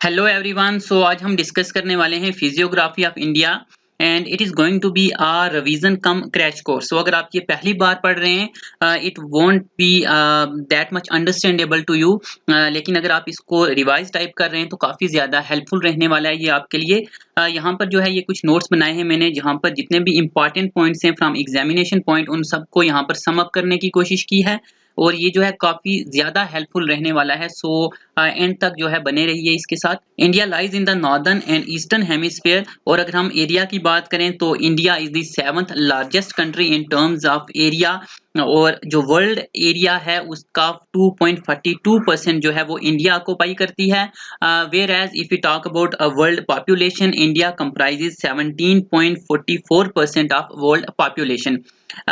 Hello everyone. सो आज हम discuss करने वाले हैं physiography of India and it is going to be a revision cum crash course. So अगर आप ये पहली बार पढ़ रहे हैं it won't be that much understandable to you, लेकिन अगर आप इसको रिवाइज टाइप कर रहे हैं तो काफ़ी ज़्यादा हेल्पफुल रहने वाला है ये आपके लिए। यहाँ पर जो है ये कुछ नोट्स बनाए हैं मैंने, जहाँ पर जितने भी इंपॉर्टेंट पॉइंट्स हैं फ्रॉम एग्जामिनेशन पॉइंट उन सबको यहाँ पर सम अप करने की कोशिश की है और ये जो है काफ़ी ज़्यादा हेल्पफुल रहने वाला है। सो एंड तक जो है बने रहिए इसके साथ। India lies in the northern and eastern hemisphere, और अगर हम एरिया की बात करें तो India is the 7th largest country in terms of area, और जो वर्ल्ड एरिया है उसका 2.42% जो है वो इंडिया ऑक्युपाई करती है। Whereas if you talk about a world population, India comprises 17.44% of world population.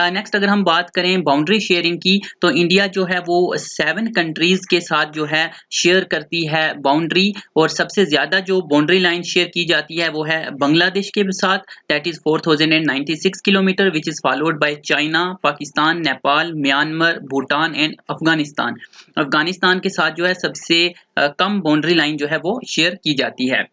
Next अगर हम बात करें बाउंड्री शेयरिंग की, तो इंडिया जो है वो 7 कंट्रीज के साथ जो है शेयर करती है बाउंड्री, और सबसे ज्यादा जो बाउंड्री लाइन शेयर की जाती है वो है बांग्लादेश के साथ, that is 4096 kilometre, which is followed by China, Pakistan, Nepal, Myanmar, Bhutan and Afghanistan. Afghanistan के साथ जो है सबसे कम बाउंड्री लाइन जो है वो शेयर की जाती है।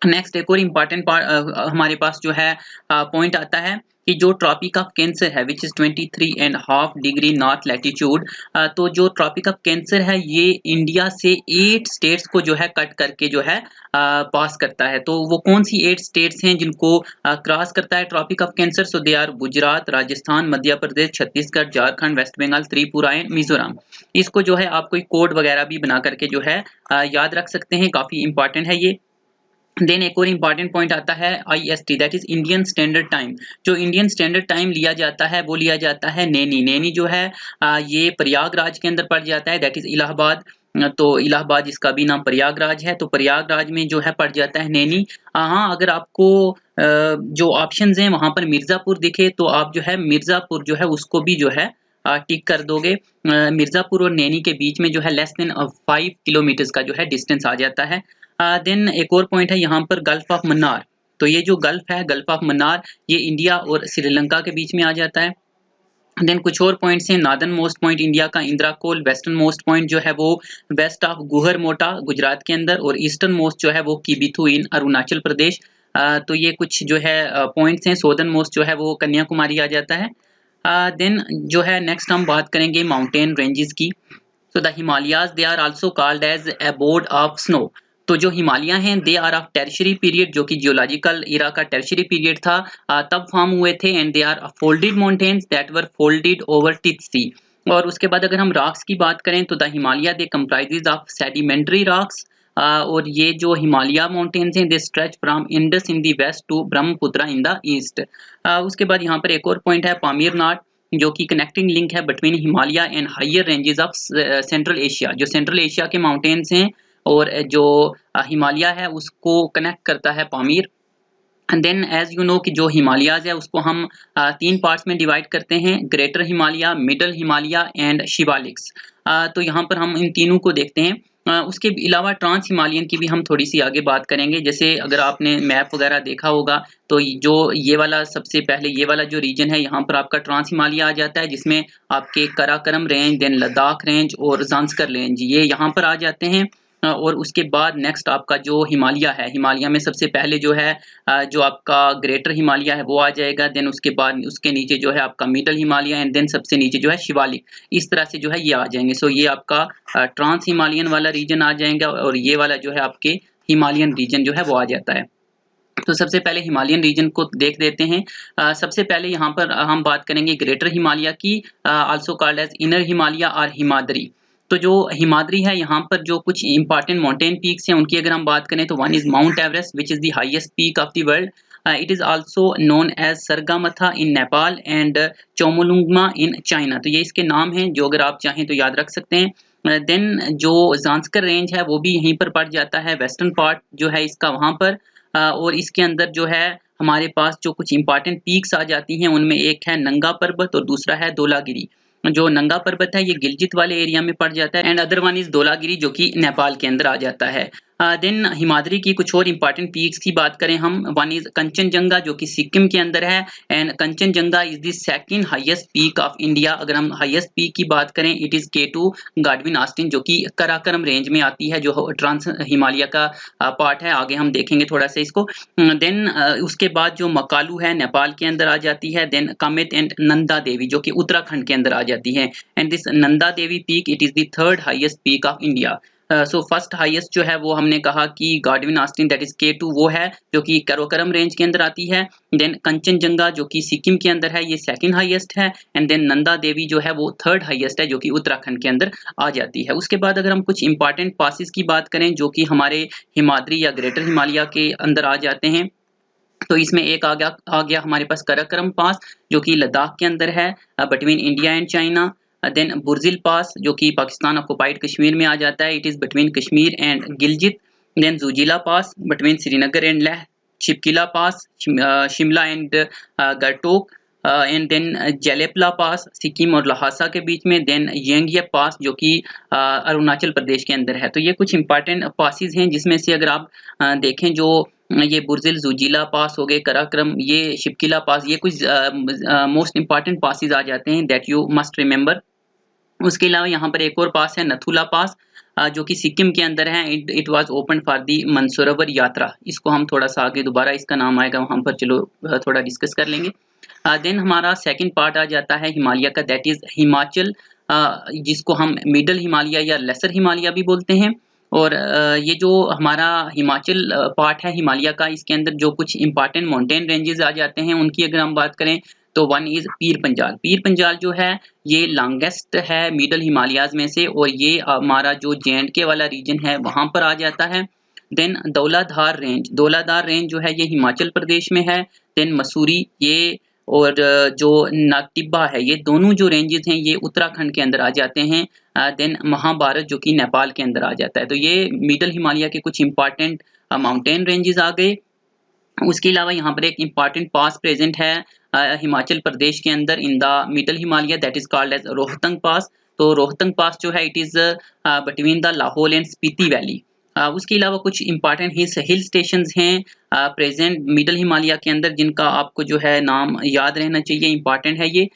नेक्स्ट एक और इम्पॉर्टेंट हमारे पास जो है पॉइंट आता है कि जो ट्रॉपिक ऑफ कैंसर है which is 23.5 degree north latitude, तो जो ट्रॉपिक ऑफ कैंसर है ये इंडिया से 8 स्टेट्स को जो है कट करके जो है पास करता है। तो वो कौन सी 8 स्टेट्स हैं जिनको क्रॉस करता है tropic of cancer? So they are Gujarat, Rajasthan, Madhya Pradesh, Chhattisgarh, Jharkhand, West Bengal, Tripura and Mizoram. इसको जो है आप कोई कोड वगैरह भी बना करके जो है याद रख सकते हैं, काफ़ी इंपॉर्टेंट है ये। देन एक और इम्पॉर्टेंट पॉइंट आता है IST, that is Indian standard time. जो इंडियन स्टैंडर्ड टाइम लिया जाता है वो लिया जाता है नैनी। नैनी जो है ये प्रयागराज के अंदर पड़ जाता है, दैट इज इलाहाबाद। तो इलाहाबाद इसका भी नाम प्रयागराज है, तो प्रयागराज में जो है पड़ जाता है नैनी। हाँ, अगर आपको जो ऑप्शंस हैं वहां पर मिर्जापुर दिखे तो आप जो है मिर्जापुर जो है उसको भी जो है टिक कर दोगे। मिर्जापुर और नैनी के बीच में जो है लेस देन 5 किलोमीटर्स का जो है डिस्टेंस आ जाता है। देन एक और पॉइंट है यहाँ पर गल्फ ऑफ मन्नार। तो ये जो गल्फ है, गल्फ ऑफ मन्नार, ये इंडिया और श्रीलंका के बीच में आ जाता है। देन कुछ और पॉइंट्स हैं। नॉर्दर्न मोस्ट पॉइंट इंडिया का इंदिरा कोल, वेस्टर्न मोस्ट पॉइंट जो है वो वेस्ट ऑफ गुहर मोटा गुजरात के अंदर, और ईस्टर्न मोस्ट जो है वो किबिथु इन अरुणाचल प्रदेश। तो ये कुछ जो है पॉइंट्स हैं। सौदर्न मोस्ट जो है वो कन्याकुमारी आ जाता है। देन जो है नेक्स्ट हम बात करेंगे माउंटेन रेंजेस की। So the Himalayas they are also called as abode of snow। तो जो हिमालय हैं they are of tertiary period, जो कि जियोलॉजिकल इरा का टर्शियरी पीरियड था, तब फॉर्म हुए थे। And they are folded mountains that were folded over Tethys Sea. और उसके बाद अगर हम रॉक्स की बात करें तो the Himalaya they comprises of sedimentary rocks, और ये जो हिमालय माउंटेन्स हैं they stretch from Indus in the west to Brahmaputra in the east. उसके बाद यहाँ पर एक और पॉइंट है पामीर नाट, जो कि कनेक्टिंग लिंक है between Himalaya and higher ranges of central Asia. जो सेंट्रल एशिया के माउंटेन्स हैं और जो हिमालय है उसको कनेक्ट करता है Pamir. And then as you know कि जो हिमालयाज है उसको हम 3 पार्ट्स में डिवाइड करते हैं, greater Himalaya, middle Himalaya and Shivaliks. तो यहाँ पर हम इन तीनों को देखते हैं। उसके अलावा ट्रांस हिमालयन की भी हम थोड़ी सी आगे बात करेंगे। जैसे अगर आपने मैप वगैरह देखा होगा तो जो ये वाला सबसे पहले ये वाला जो रीजन है यहाँ पर आपका ट्रांस हिमालय आ जाता है, जिसमें आपके Karakoram range, then Ladakh range और ज़ांस्कर रेंज ये यहाँ पर आ जाते हैं। और उसके बाद नेक्स्ट आपका जो हिमालय है, हिमालय में सबसे पहले जो है जो आपका ग्रेटर हिमालय है वो आ जाएगा। देन उसके बाद उसके नीचे जो है आपका मिडल हिमालय, एंड देन सबसे नीचे जो है शिवालिक। इस तरह से जो है ये आ जाएंगे। सो ये आपका ट्रांस हिमालयन वाला रीजन आ जाएगा, और ये वाला जो है आपके हिमालयन रीजन जो है वो आ जाता है। तो सबसे पहले हिमालयन रीजन को देख देते हैं। सबसे पहले यहाँ पर हम बात करेंगे ग्रेटर हिमालय की, also called as inner Himalaya और हिमाद्री। तो जो हिमाद्री है यहाँ पर जो कुछ इंपॉर्टेंट माउंटेन पीक्स हैं उनकी अगर हम बात करें तो one is Mount Everest which is the highest peak of the world. It is also known as Sagarmatha in Nepal and Chomolungma in China. तो ये इसके नाम हैं जो अगर आप चाहें तो याद रख सकते हैं। देन जो ज़ांस्कर रेंज है वो भी यहीं पर पड़ जाता है, वेस्टर्न पार्ट जो है इसका वहाँ पर। और इसके अंदर जो है हमारे पास जो कुछ इंपॉर्टेंट पीक्स आ जाती हैं उनमें एक है नंगा पर्वत और दूसरा है धौलागिरी। जो नंगा पर्वत है ये गिलजित वाले एरिया में पड़ जाता है, and other one is Dhaulagiri जो कि नेपाल के अंदर आ जाता है। देन हिमाद्री की कुछ और इम्पोर्टेंट पीक्स की बात करें हम, वन इज कंचनजंगा जो कि सिक्किम के अंदर है, and Kanchenjunga is the second highest peak of India. अगर हम हाईएस्ट पीक की बात करें, इट इज K2 गाडविन ऑस्टिन जो कि कराकरम रेंज में आती है, जो ट्रांस हिमालय का पार्ट है। आगे हम देखेंगे थोड़ा सा इसको। देन उसके बाद जो मकालू है नेपाल के अंदर आ जाती है। देन कामेत एंड नंदा देवी जो कि उत्तराखंड के अंदर आ जाती है, and this Nanda Devi peak it is the third highest peak of India. So first highest जो है वो हमने कहा कि गाडविन ऑस्टिन दैट इज K2 वो है जो कि कैरोकरम रेंज के अंदर आती है। देन कंचनजंगा जो कि सिक्किम के अंदर है, ये सेकंड हाईएस्ट है, एंड देन नंदा देवी जो है वो थर्ड हाईएस्ट है जो कि उत्तराखंड के अंदर आ जाती है। उसके बाद अगर हम कुछ इंपॉर्टेंट पासिस की बात करें जो कि हमारे हिमाद्री या ग्रेटर हिमालय के अंदर आ जाते हैं, तो इसमें एक आ गया हमारे पास कराकरम पास जो कि लद्दाख के अंदर है, between India and China. Then Burzil pass जो कि पाकिस्तान ऑक्युपाइड कश्मीर में आ जाता है, it is between Kashmir and Gilgit. Then Zojila pass between Srinagar and Leh. Shipkila pass Shimla and Gartok. And then Jelepla pass Sikkim और लहासा के बीच में। देन येंगिया पास जो कि अरुणाचल प्रदेश के अंदर है। तो ये कुछ इंपॉर्टेंट पासिस हैं जिसमें से अगर आप देखें, जो ये बुर्जिल जुजिला पास हो गए, कराकरम, ये शिपकिला पास, ये कुछ मोस्ट इंपॉर्टेंट पासिस आ जाते हैं दैट यू मस्ट रिमेंबर। उसके अलावा यहाँ पर एक और पास है नथुला पास जो कि सिक्किम के अंदर है। It was open for the Mansarovar yatra. इसको हम थोड़ा सा आगे दोबारा इसका नाम आएगा वहां पर, चलो थोड़ा डिस्कस कर लेंगे। देन हमारा सेकंड पार्ट आ जाता है हिमालय का, दैट इज हिमाचल, जिसको हम मिडल हिमालय या लेसर हिमालय भी बोलते हैं। और ये जो हमारा हिमाचल पार्ट है हिमालय का, इसके अंदर जो कुछ इंपॉर्टेंट माउंटेन रेंजेस आ जाते हैं उनकी अगर हम बात करें, तो वन इज पीर पंजाल। पीर पंजाल जो है ये लॉन्गेस्ट है मिडल हिमालयाज में से, और ये हमारा जो J&K वाला रीजन है वहां पर आ जाता है। देन दौलाधार रेंज, दौलाधार रेंज जो है ये हिमाचल प्रदेश में है। देन मसूरी ये और जो नागटिब्बा है, ये दोनों जो रेंजेस हैं ये उत्तराखंड के अंदर आ जाते हैं। देन महाभारत जो कि नेपाल के अंदर आ जाता है। तो ये मिडल हिमालय के कुछ इंपॉर्टेंट माउंटेन रेंजेस आ गए। उसके अलावा यहाँ पर एक इम्पॉर्टेंट पास प्रेजेंट है हिमाचल प्रदेश के अंदर in the middle Himalaya, that is called as Rohtang pass. तो रोहतंग पास जो है it is between the Lahaul and Spiti valley. उसके अलावा कुछ इंपॉर्टेंट हिल स्टेशंस हैं प्रेजेंट मिडल हिमालय के अंदर, जिनका आपको जो है नाम याद रहना चाहिए, इंपॉर्टेंट है ये।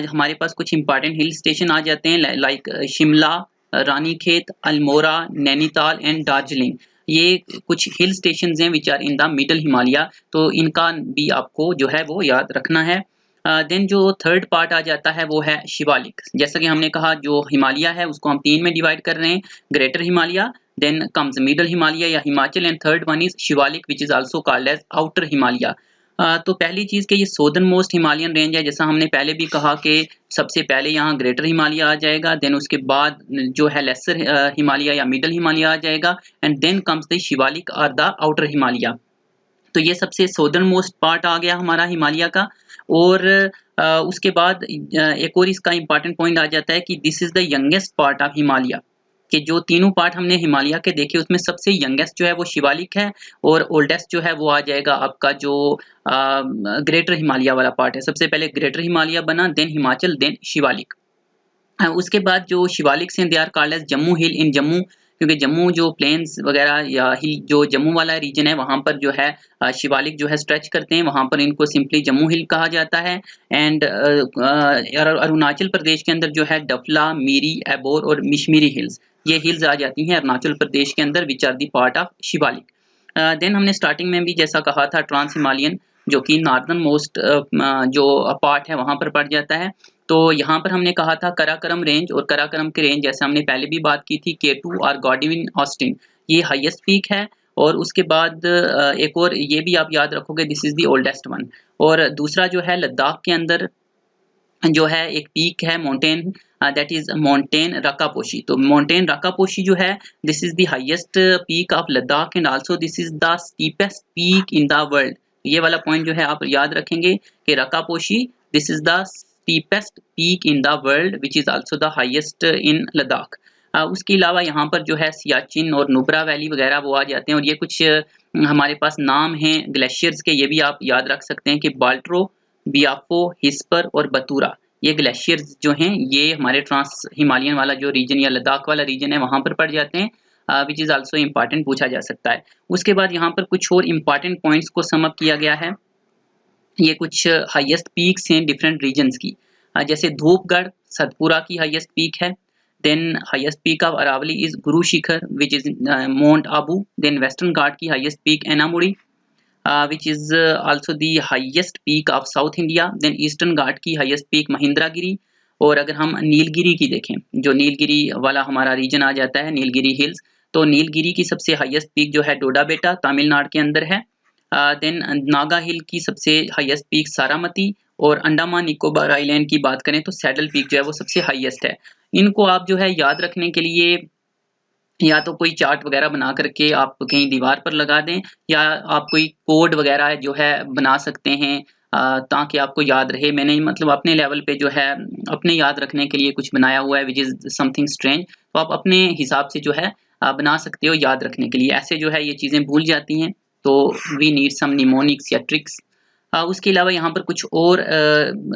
हमारे पास कुछ इंपॉर्टेंट हिल स्टेशन आ जाते हैं लाइक शिमला, रानीखेत, अल्मोड़ा, नैनीताल एंड दार्जिलिंग। ये कुछ हिल स्टेशंस हैं which are in the middle Himalaya, तो इनका भी आपको जो है वो याद रखना है। देन जो थर्ड पार्ट आ जाता है वो है शिवालिक। जैसा कि हमने कहा जो हिमालय है उसको हम तीन में डिवाइड कर रहे हैं, greater Himalaya, then comes middle Himalaya या Himachal, and third one is Shivalik which is also called as outer Himalaya. तो पहली चीज कि ये सोदर्न मोस्ट हिमालयन रेंज है, जैसा हमने पहले भी कहा कि सबसे पहले यहाँ ग्रेटर हिमालय आ जाएगा, देन उसके बाद जो है लेसर हिमालय या मिडल हिमालय आ जाएगा, and then comes the Shivalik और द आउटर हिमालय। तो ये सबसे सोदर्न मोस्ट पार्ट आ गया हमारा हिमालय का। और उसके बाद एक और इसका इंपॉर्टेंट पॉइंट आ जाता है कि this is the youngest part of Himalaya, कि जो तीनों पार्ट हमने हिमालय के देखे उसमें सबसे यंगेस्ट जो है वो शिवालिक है, और ओल्डेस्ट जो है वो आ जाएगा आपका जो ग्रेटर हिमालय वाला पार्ट है। सबसे पहले ग्रेटर हिमालय बना, देन हिमाचल, देन शिवालिक। उसके बाद जो शिवालिक से they are called as Jammu hill in Jammu, क्योंकि जम्मू जो प्लेन्स वगैरह या हिल जो जम्मू वाला रीजन है वहां पर जो है शिवालिक जो है स्ट्रेच करते हैं, वहां पर इनको सिंपली जम्मू हिल कहा जाता है। एंड अरुणाचल प्रदेश के अंदर जो है डफला, मीरी, एबोर और मिशमीरी हिल्स, ये हिल्स आ जाती हैं अरुणाचल प्रदेश के अंदर which are the part of Shivalik. Then हमने स्टार्टिंग में भी जैसा कहा था ट्रांस हिमालयन जो कि नॉर्दर्न मोस्ट जो पार्ट है वहां पर पड़ जाता है। तो यहाँ पर हमने कहा था कराकरम रेंज, और कराकरम की रेंज जैसे हमने पहले भी बात की थी K2 और गाडविन ऑस्टिन, ये हाईएस्ट पीक है। और उसके बाद एक और ये भी आप याद रखोगे, this is the oldest one. और दूसरा जो है लद्दाख के अंदर जो है एक पीक है mountain, that is mountain Rakaposhi. तो माउंटेन रकापोशी जो है this is the highest peak of Ladakh, and also this is the steepest peak in the world. ये वाला पॉइंट जो है आप याद रखेंगे कि Rakaposhi this is the steepest peak in the world which is also the highest in Ladakh. उसके अलावा यहाँ पर जो है सियाचिन और नुब्रा वैली वगैरह वो आ जाते हैं, और ये कुछ हमारे पास नाम हैं ग्लेशियर्स के, ये भी आप याद रख सकते हैं कि बाल्ट्रो, बियाफो, हिस्पर और बतूरा, ये ग्लेशियर्स जो हैं ये हमारे ट्रांस हिमालयन वाला जो रीजन या लद्दाख वाला रीजन है वहां पर पड़ जाते हैं। विच इज़ आल्सो इम्पॉर्टेंट, पूछा जा सकता है। उसके बाद यहाँ पर कुछ और इम्पॉर्टेंट पॉइंट्स को सम अप किया गया है। ये कुछ हाईएस्ट पीक्स हैं डिफरेंट रीजन्स की, जैसे धूपगढ़ सतपुरा की हाईएस्ट पीक है। Then highest peak of Aravalli is Guru Shikhar which is Mount Abu. Then western Ghat की highest peak Anamudi which is also the highest peak of South India. Then eastern Ghat की हाईएस्ट पीक महिंद्रागिरी। और अगर हम नीलगिरी की देखें, जो नीलगिरी वाला हमारा रीजन आ जाता है, नीलगिरी हिल्स, तो नीलगिरी की सबसे हाईएस्ट पीक जो है डोडा बेटा तमिलनाडु के अंदर है। देन नागा हिल की सबसे हाईएस्ट पीक सारामती। और अंडमान निकोबार आइलैंड की बात करें तो सैडल पीक जो है वो सबसे हाईएस्ट है। इनको आप जो है याद रखने के लिए या तो कोई चार्ट वगैरह बना करके आप कहीं दीवार पर लगा दें, या आप कोई कोड वगैरह जो है बना सकते हैं ताकि आपको याद रहे। मैंने मतलब अपने लेवल पे जो है अपने याद रखने के लिए कुछ बनाया हुआ है विच इज समथिंग स्ट्रेंज, तो आप अपने हिसाब से जो है बना सकते हो याद रखने के लिए। ऐसे जो है ये चीजें भूल जाती हैं, तो वी नीड सम निमोनिक्स या ट्रिक्स। उसके अलावा यहाँ पर कुछ और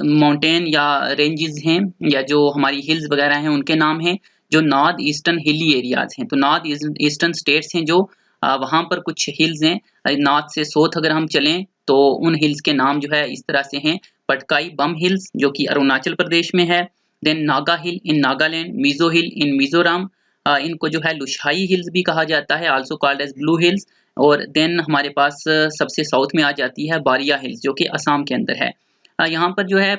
माउंटेन या रेंजेस हैं, या जो हमारी हिल्स वगैरह हैं उनके नाम हैं, जो नॉर्थ ईस्टर्न हिली एरियाज हैं। तो नॉर्थ ईस्टर्न स्टेट्स हैं जो वहाँ पर कुछ हिल्स हैं। नॉर्थ से साउथ अगर हम चलें तो उन हिल्स के नाम जो है इस तरह से हैं। पटकाई बम हिल्स जो कि अरुणाचल प्रदेश में है। Then Naga hill in Nagaland, Mizo hill in Mizoram, इनको जो है लुशाई हिल्स भी कहा जाता है, also called as blue hills. और देन हमारे पास सबसे साउथ में आ जाती है बारिया हिल्स जो कि असम के अंदर है। यहाँ पर जो है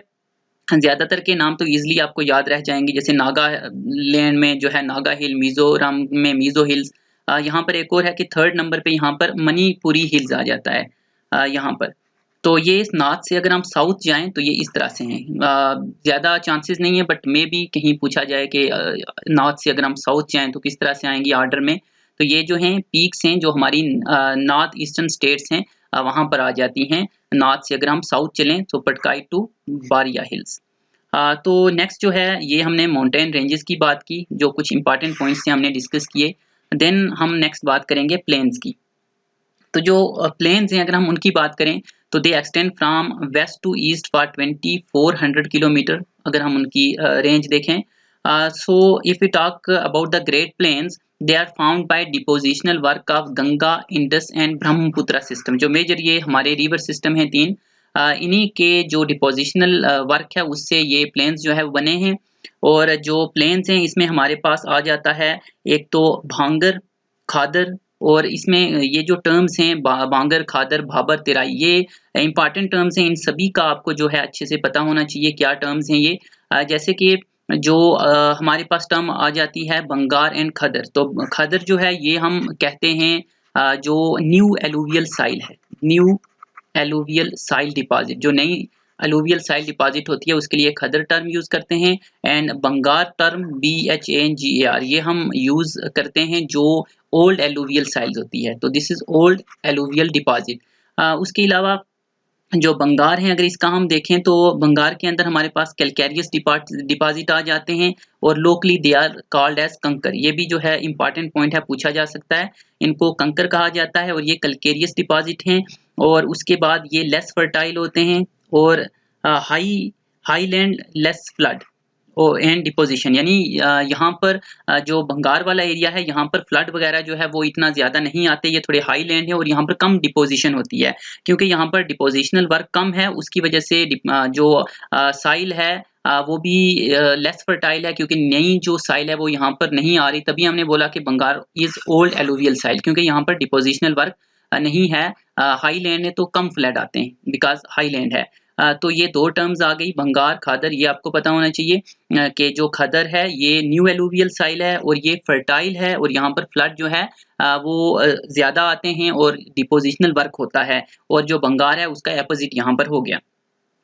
ज्यादातर के नाम तो इजीली आपको याद रह जाएंगे, जैसे नागालैंड में जो है नागा हिल, मिजोरम में मिजो हिल्स। यहाँ पर एक और है कि थर्ड नंबर पे यहाँ पर मणिपुरी हिल्स आ जाता है यहाँ पर। तो ये नॉर्थ से अगर हम साउथ जाएं तो ये इस तरह से हैं। ज्यादा चांसेस नहीं है, बट मे भी कहीं पूछा जाए कि नॉर्थ से अगर हम साउथ जाएं तो किस तरह से आएंगी ऑर्डर में। तो ये जो हैं पीक्स हैं जो हमारी नॉर्थ ईस्टर्न स्टेट्स हैं वहां पर आ जाती हैं। नॉर्थ से अगर हम साउथ चलें तो पटकाई टू बारिया हिल्स। तो नेक्स्ट जो है ये हमने माउंटेन रेंजेस की बात की, जो कुछ इंपॉर्टेंट पॉइंट्स थे हमने डिस्कस किए। देन हम नेक्स्ट बात करेंगे प्लेन्स की। तो जो प्लेन्स हैं अगर हम उनकी बात करें तो they extend from west to east for 2400 kilometre, अगर हम उनकी रेंज देखें। So if we talk about the great plains, they are found by depositional work of Ganga, Indus and Brahmaputra system. जो मेजर ये हमारे रिवर सिस्टम हैं तीन, इन्हीं के जो डिपोजिशनल वर्क है उससे ये प्लेन्स जो है वो बने हैं। और जो प्लेन्स हैं इसमें हमारे पास आ जाता है एक तो भांगर, खादर, और इसमें ये जो टर्म्स हैं बांगर, खादर, भाबर, तेराई, ये इंपॉर्टेंट टर्म्स हैं। इन सभी का आपको जो है अच्छे से पता होना चाहिए क्या टर्म्स हैं ये। जैसे कि जो हमारे पास टर्म आ जाती है बंगार एंड खदर। तो खदर जो है ये हम कहते हैं जो न्यू एलुवियल साइल है, न्यू एलुवियल साइल डिपॉजिट, जो नई एलुवियल साइल डिपॉजिट होती है उसके लिए खदर टर्म यूज करते हैं। एंड बंगार टर्म BHANGAR ये हम यूज करते हैं जो ओल्ड एलुवियल साइल्स होती है। तो this is old alluvial deposit. उसके अलावा जो बंगार हैं अगर इसका हम देखें तो बंगार के अंदर हमारे पास कैलकैरियस डिपॉजिट आ जाते हैं, और locally they are called as kankar. ये भी जो है इंपॉर्टेंट पॉइंट है, पूछा जा सकता है। इनको कंकर कहा जाता है और ये कैलकैरियस डिपॉजिट हैं। और उसके बाद ये लेस फर्टाइल होते हैं, और highland less flood and deposition, यानी यहाँ पर जो बंगार वाला एरिया है यहाँ पर फ्लड वगैरह जो है वो इतना ज्यादा नहीं आते, ये थोड़े हाई लैंड है और यहाँ पर कम डिपोजिशन होती है। क्योंकि यहाँ पर डिपोजिशनल वर्क कम है उसकी वजह से जो साइल है वो भी लेस फर्टाइल है, क्योंकि नई जो साइल है वो यहाँ पर नहीं आ रही। तभी हमने बोला कि बंगार इज ओल्ड एलुवियल साइल, क्योंकि यहाँ पर डिपोजिशनल वर्क नहीं है। हाई लैंड है तो कम फ्लड आते हैं बिकॉज हाई लैंड है। तो ये दो टर्म्स आ गई बंगार, खादर, ये आपको पता होना चाहिए कि जो खदर है ये न्यू एलुवियल साइल है और ये फर्टाइल है, और यहाँ पर फ्लड जो है वो ज्यादा आते हैं और डिपोजिशनल वर्क होता है। और जो बंगार है उसका अपोजिट यहाँ पर हो गया,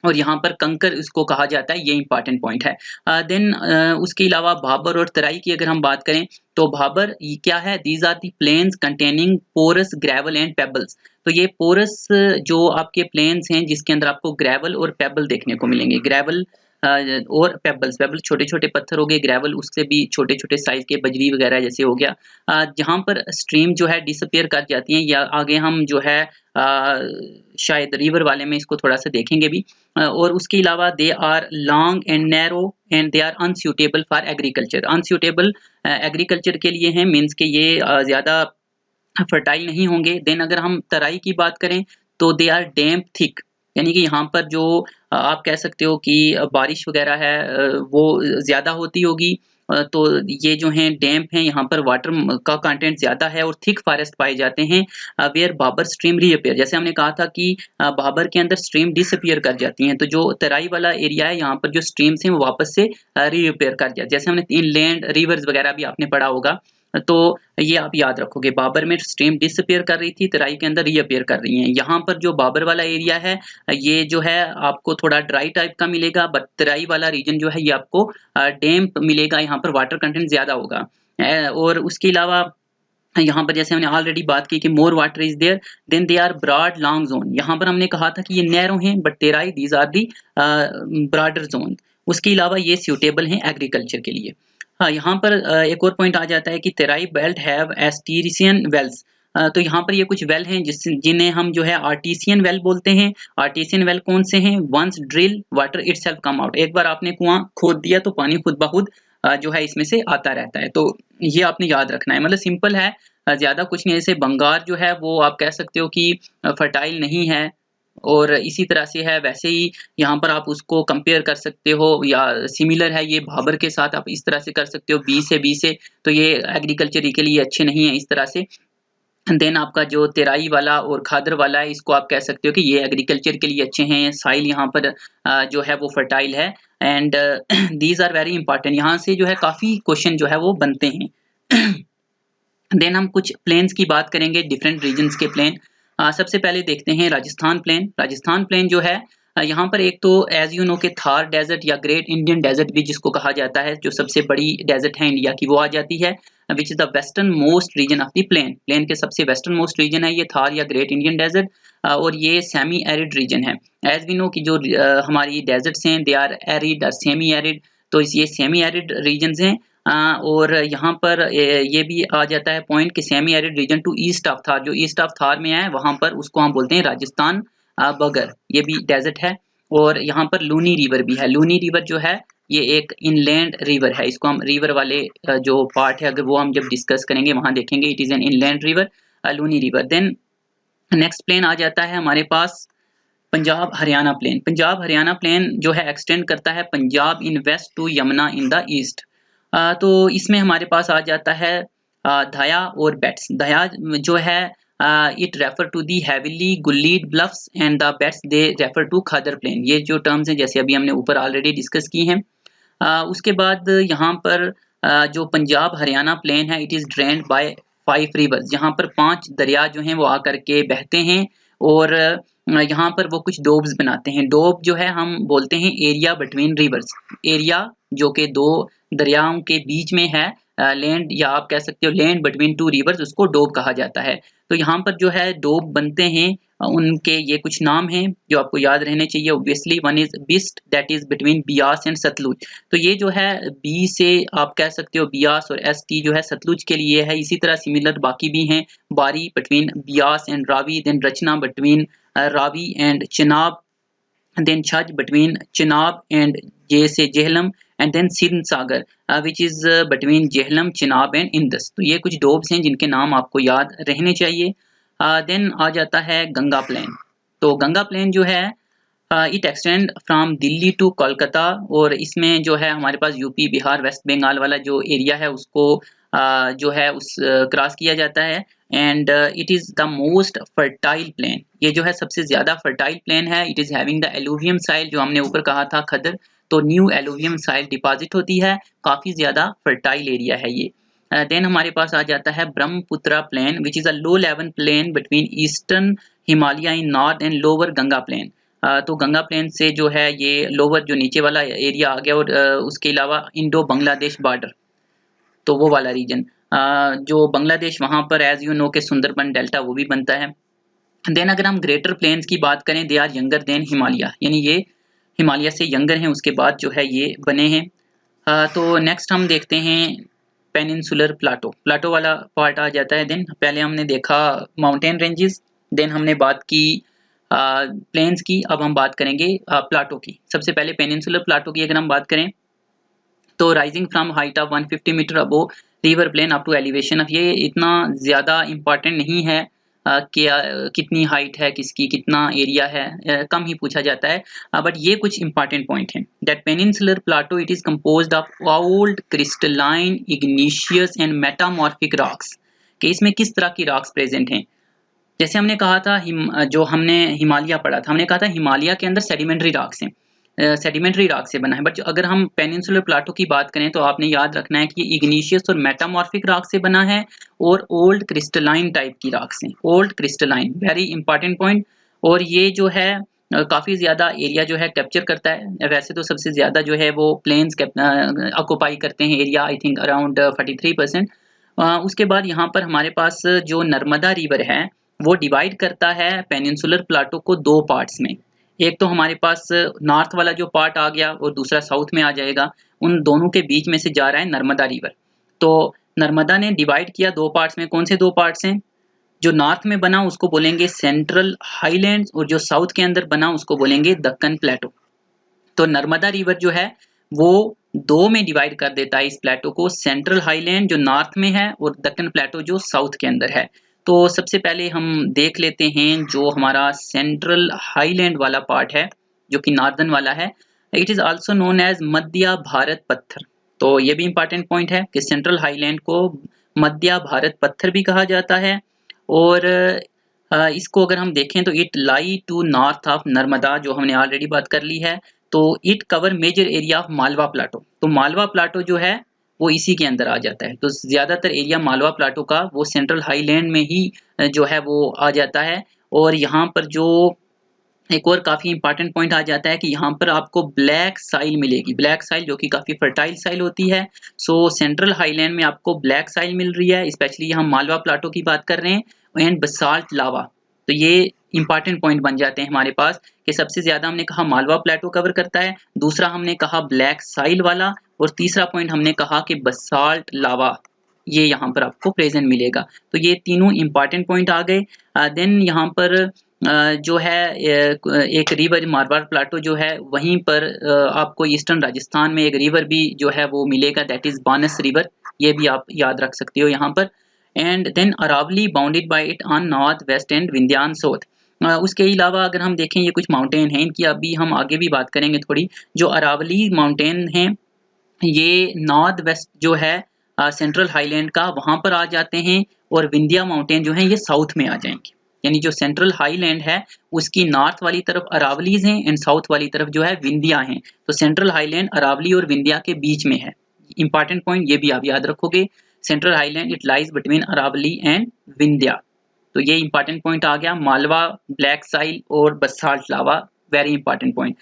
और यहाँ पर कंकर इसको कहा जाता है। ये इंपॉर्टेंट पॉइंट है। देन उसके अलावा भाबर और तराई की अगर हम बात करें तो भाबर क्या है, these are the plains containing porous gravel and pebbles. तो ये पोरस जो आपके प्लेन्स हैं जिसके अंदर आपको ग्रेवल और पेबल देखने को मिलेंगे। ग्रेवल और पेबल्स, पेबल्स छोटे-छोटे पत्थर हो गए, ग्रेवल उससे भी छोटे-छोटे साइज़ के बजरी वगैरह जैसे हो गया। जहाँ पर स्ट्रीम जो है डिसअपीयर कर जाती हैं या आगे हम जो है शायद रिवर वाले में इसको थोड़ा-सा देखेंगे भी। और उसके अलावा they are long and narrow and they are unsuitable for agriculture. Unsuitable agriculture के लिए हैं, मीन्स के ये ज़्यादा फर्टाइल नहीं होंगे। देन अगर हम तराई की बात करें तो दे आर डैम्प थिक, यानी कि यहाँ पर जो आप कह सकते हो कि बारिश वगैरह है वो ज़्यादा होती होगी। तो ये जो हैं डैम्प हैं, यहाँ पर वाटर का कंटेंट ज़्यादा है और थिक फॉरेस्ट पाए जाते हैं। वेयर बाबर स्ट्रीम रीअपीयर, जैसे हमने कहा था कि बाबर के अंदर स्ट्रीम डिसअपीयर कर जाती हैं, तो जो तराई वाला एरिया है यहाँ पर जो स्ट्रीम्स हैं वो वापस से रीअपीयर कर जाते हैं। जैसे हमने इनलैंड रिवर्स वगैरह भी आपने पढ़ा होगा, तो ये आप याद रखोगे। बाबर में स्ट्रीम डिसअपीयर कर रही थी, तराई के अंदर रीअपीयर कर रही हैं। यहाँ पर जो बाबर वाला एरिया है ये जो है आपको थोड़ा ड्राई टाइप का मिलेगा, बट तराई वाला रीजन जो है ये आपको डैम्प मिलेगा, यहाँ पर वाटर कंटेंट ज़्यादा होगा। और उसके अलावा यहाँ पर जैसे हमने ऑलरेडी बात की कि more water is there, then they are broad long zone. यहाँ पर हमने कहा था कि ये नैरो हैं, but Terai these are the broader zone. उसके अलावा ये सूटेबल हैं एग्रीकल्चर के लिए। हाँ, यहाँ पर एक और पॉइंट आ जाता है कि तेराई बेल्ट हैव एस्टीरियन वेल्स। तो यहाँ पर ये कुछ वेल हैं जिन्हें हम जो है आर्टिसियन वेल बोलते हैं। आर्टिसियन वेल कौन से हैं? Once drill water itself come out, एक बार आपने कुआं खोद दिया तो पानी खुद ब खुद जो है इसमें से आता रहता है। तो ये आपने याद रखना है, मतलब सिंपल है, ज़्यादा कुछ नहीं है। जैसे बंगाल जो है वो आप कह सकते हो कि फर्टाइल नहीं है, और इसी तरह से है, वैसे ही यहाँ पर आप उसको कंपेयर कर सकते हो या सिमिलर है ये भाबर के साथ, आप इस तरह से कर सकते हो बी से, तो ये एग्रीकल्चर के लिए अच्छे नहीं है इस तरह से। देन आपका जो तेराई वाला और खादर वाला है, इसको आप कह सकते हो कि ये एग्रीकल्चर के लिए अच्छे हैं। साइल यहाँ पर जो है वो फर्टाइल है, and these are very important. यहाँ से जो है काफ़ी क्वेश्चन जो है वो बनते हैं। देन हम कुछ प्लेन्स की बात करेंगे, डिफरेंट रीजन्स के प्लेन। सबसे पहले देखते हैं राजस्थान प्लेन। राजस्थान प्लेन जो है यहाँ पर एक तो एज यू नो के थार डेजर्ट या ग्रेट इंडियन डेजर्ट भी जिसको कहा जाता है, जो सबसे बड़ी डेजर्ट है इंडिया की, वो आ जाती है, which is the western most region of the plain. Plain के सबसे वेस्टर्न मोस्ट रीजन है ये थार या ग्रेट इंडियन डेजर्ट, और ये सेमी एरिड रीजन है। एज वी नो कि जो हमारी डेजर्ट्स हैं दे आर एरिड और सेमी एरिड, तो ये सेमी एरिड रीजन्स हैं। और यहाँ पर ये भी आ जाता है पॉइंट कि semi arid region to east of Thar, जो ईस्ट ऑफ थार में है वहां पर उसको हम बोलते हैं राजस्थान बगर, ये भी डेजर्ट है। और यहाँ पर लूनी रिवर भी है। लूनी रिवर जो है ये एक इनलैंड रिवर है, इसको हम रिवर वाले जो पार्ट है अगर वो हम जब डिस्कस करेंगे वहां देखेंगे, it is an inland river, Luni river. Then next plain आ जाता है हमारे पास पंजाब हरियाणा प्लेन। पंजाब हरियाणा प्लेन जो है एक्सटेंड करता है Punjab in west to Yamuna in the east. तो इसमें हमारे पास आ जाता है धया और बेट्स। धया जो है it refer to the heavily gullied bluffs and the bets they refer to khadar plain. ये जो टर्म्स हैं जैसे अभी हमने ऊपर ऑलरेडी डिस्कस की हैं। उसके बाद यहाँ पर जो पंजाब हरियाणा प्लेन है, it is drained by 5 rivers. यहाँ पर 5 दरिया जो हैं वो आकर के बहते हैं, और यहाँ पर वो कुछ डोब्स बनाते हैं। डोब जो है हम बोलते हैं एरिया बिटवीन रिवर्स, एरिया जो कि 2 दरियाओं के बीच में है, लैंड या आप कह सकते हो लैंड बिटवीन 2 रिवर्स, उसको डोब कहा जाता है। तो यहाँ पर जो है डोब बनते हैं, उनके ये कुछ नाम हैं जो आपको याद रहने चाहिए। Obviously one is Bist, that is between Beas and Sutlej. तो ये जो है बी से आप कह सकते हो बियास, और एस टी जो है सतलुज के लिए है। इसी तरह सिमिलर बाकी भी हैं, Bari between Beas and Ravi, then Rachna between Ravi and Chenab, then Chaj between Chenab and J से Jhelum, and then Sindh Sagar which is between Jhelum, Chenab and Indus. तो ये कुछ डोब्स हैं जिनके नाम आपको याद रहने चाहिए। देन आ जाता है गंगा प्लेन। तो गंगा प्लेन जो है it extend from Delhi to Kolkata, और इसमें जो है हमारे पास यूपी बिहार वेस्ट बंगाल वाला जो एरिया है उसको जो है उस क्रॉस किया जाता है। And it is the most fertile plain, ये जो है सबसे ज्यादा फर्टाइल प्लेन है। It is having the alluvium soil, जो हमने ऊपर कहा था खदर, तो न्यू एलुवियम साइल डिपॉजिट होती है, काफी ज्यादा फर्टाइल एरिया है ये। देन हमारे पास आ जाता है Brahmaputra plain which is a low level plain between eastern Himalaya in north and lower Ganga plain. तो गंगा प्लेन से जो है ये लोअर जो नीचे वाला एरिया आ गया, और उसके अलावा इंडो बांग्लादेश बॉर्डर, तो वो वाला रीजन जो बांग्लादेश, वहां पर एज यू नो के सुंदरबन डेल्टा वो भी बनता है। देन अगर हम ग्रेटर प्लेन्स की बात करें, they are younger than Himalaya, यानी ये हिमालय से यंगर हैं, उसके बाद जो है ये बने हैं। तो नेक्स्ट हम देखते हैं पेनिनसुलर प्लाटो, प्लाटो वाला पार्ट आ जाता है। देन पहले हमने देखा माउंटेन रेंजेस, देन हमने बात की प्लेन्स की, अब हम बात करेंगे प्लाटो की। सबसे पहले पेनिनसुलर प्लाटो की अगर हम बात करें तो rising from height of 150 metre above river plain up to elevation of, ये इतना ज़्यादा इम्पॉर्टेंट नहीं है कि कितनी हाइट है किसकी, कितना एरिया है, कम ही पूछा जाता है। बट ये कुछ इंपॉर्टेंट पॉइंट हैं। That peninsular Plato it is composed of old crystalline igneous and metamorphic rocks, कि इसमें किस तरह की रॉक्स प्रेजेंट हैं। जैसे हमने कहा था जो हमने हिमालय पढ़ा था, हमने कहा था हिमालय के अंदर सेडिमेंट्री रॉक्स हैं, सेडिमेंट्री रॉक से बना है। बट अगर हम पेनिनसुलर प्लाटो की बात करें तो आपने याद रखना है कि इग्निशियस और मेटामॉर्फिक रॉक से बना है और ओल्ड क्रिस्टलाइन टाइप की रॉक से, old crystalline, very important point. और ये जो है काफ़ी ज़्यादा एरिया जो है कैप्चर करता है। वैसे तो सबसे ज़्यादा जो है वो प्लेन्स ऑक्यूपाई करते हैं एरिया, आई थिंक अराउंड 43%। उसके बाद यहाँ पर हमारे पास जो नर्मदा रिवर है वो डिवाइड करता है पेनिनसुलर प्लाटो को दो पार्ट्स में। एक तो हमारे पास नॉर्थ वाला जो पार्ट आ गया और दूसरा साउथ में आ जाएगा, उन दोनों के बीच में से जा रहा है नर्मदा रिवर। तो नर्मदा ने डिवाइड किया दो पार्ट्स में, कौन से दो पार्ट्स हैं? जो नॉर्थ में बना उसको बोलेंगे सेंट्रल हाईलैंड्स और जो साउथ के अंदर बना उसको बोलेंगे दक्कन प्लेटो। तो नर्मदा रिवर जो है वो दो में डिवाइड कर देता है इस प्लेटो को, सेंट्रल हाईलैंड जो नॉर्थ में है और दक्कन प्लेटो जो साउथ के अंदर है। तो सबसे पहले हम देख लेते हैं जो हमारा सेंट्रल हाईलैंड वाला पार्ट है जो कि नॉर्दर्न वाला है। It is also known as Madhya Bharat Pathar. तो ये भी इंपॉर्टेंट पॉइंट है कि सेंट्रल हाईलैंड को मध्य भारत पत्थर भी कहा जाता है। और इसको अगर हम देखें तो it lie to north of Narmada, जो हमने ऑलरेडी बात कर ली है। तो it cover major area of Malwa plateau, तो मालवा प्लाटो जो है वो इसी के अंदर आ जाता है। तो ज्यादातर एरिया मालवा प्लाटो का वो सेंट्रल हाईलैंड में ही जो है वो आ जाता है। और यहाँ पर जो एक और काफी इंपॉर्टेंट पॉइंट आ जाता है कि यहाँ पर आपको ब्लैक साइल मिलेगी, ब्लैक साइल जो कि काफी फर्टाइल साइल होती है। सो सेंट्रल हाईलैंड में आपको ब्लैक साइल मिल रही है, स्पेशली हम मालवा प्लाटो की बात कर रहे हैं, एंड बसाल्ट लावा। तो ये इंपॉर्टेंट पॉइंट बन जाते हैं हमारे पास कि सबसे ज्यादा हमने कहा मालवा प्लेटो कवर करता है, दूसरा हमने कहा ब्लैक साइल वाला, और तीसरा पॉइंट हमने कहा कि बसाल्ट लावा ये यहाँ पर आपको प्रेजेंट मिलेगा। तो ये तीनों इंपॉर्टेंट पॉइंट आ गए। देन यहाँ पर जो है एक रिवर मारवाड़ प्लाटो जो है वहीं पर आपको ईस्टर्न राजस्थान में एक रिवर भी जो है वो मिलेगा, दैट इज बानस रिवर, ये भी आप याद रख सकते हो यहाँ पर। And then Aravalli bounded by it on north west and Vindhyan south. उसके अलावा अगर हम देखें ये कुछ माउंटेन हैं, इनकी अभी हम आगे भी बात करेंगे थोड़ी। जो अरावली माउंटेन हैं ये नॉर्थ वेस्ट जो है सेंट्रल हाईलैंड का वहां पर आ जाते हैं, और विंध्या माउंटेन जो है ये साउथ में आ जाएंगे। यानी जो सेंट्रल हाईलैंड है उसकी नॉर्थ वाली तरफ अरावलीज हैं एंड साउथ वाली तरफ जो है विंध्या हैं। तो सेंट्रल हाईलैंड अरावली और विंध्या के बीच में है। इंपॉर्टेंट पॉइंट ये भी आप याद रखोगे, central highland it lies between Aravalli and Vindhya. तो ये इंपॉर्टेंट पॉइंट आ गया, मालवा, ब्लैक साइल और बसाल्ट लावा, वेरी इंपॉर्टेंट पॉइंट।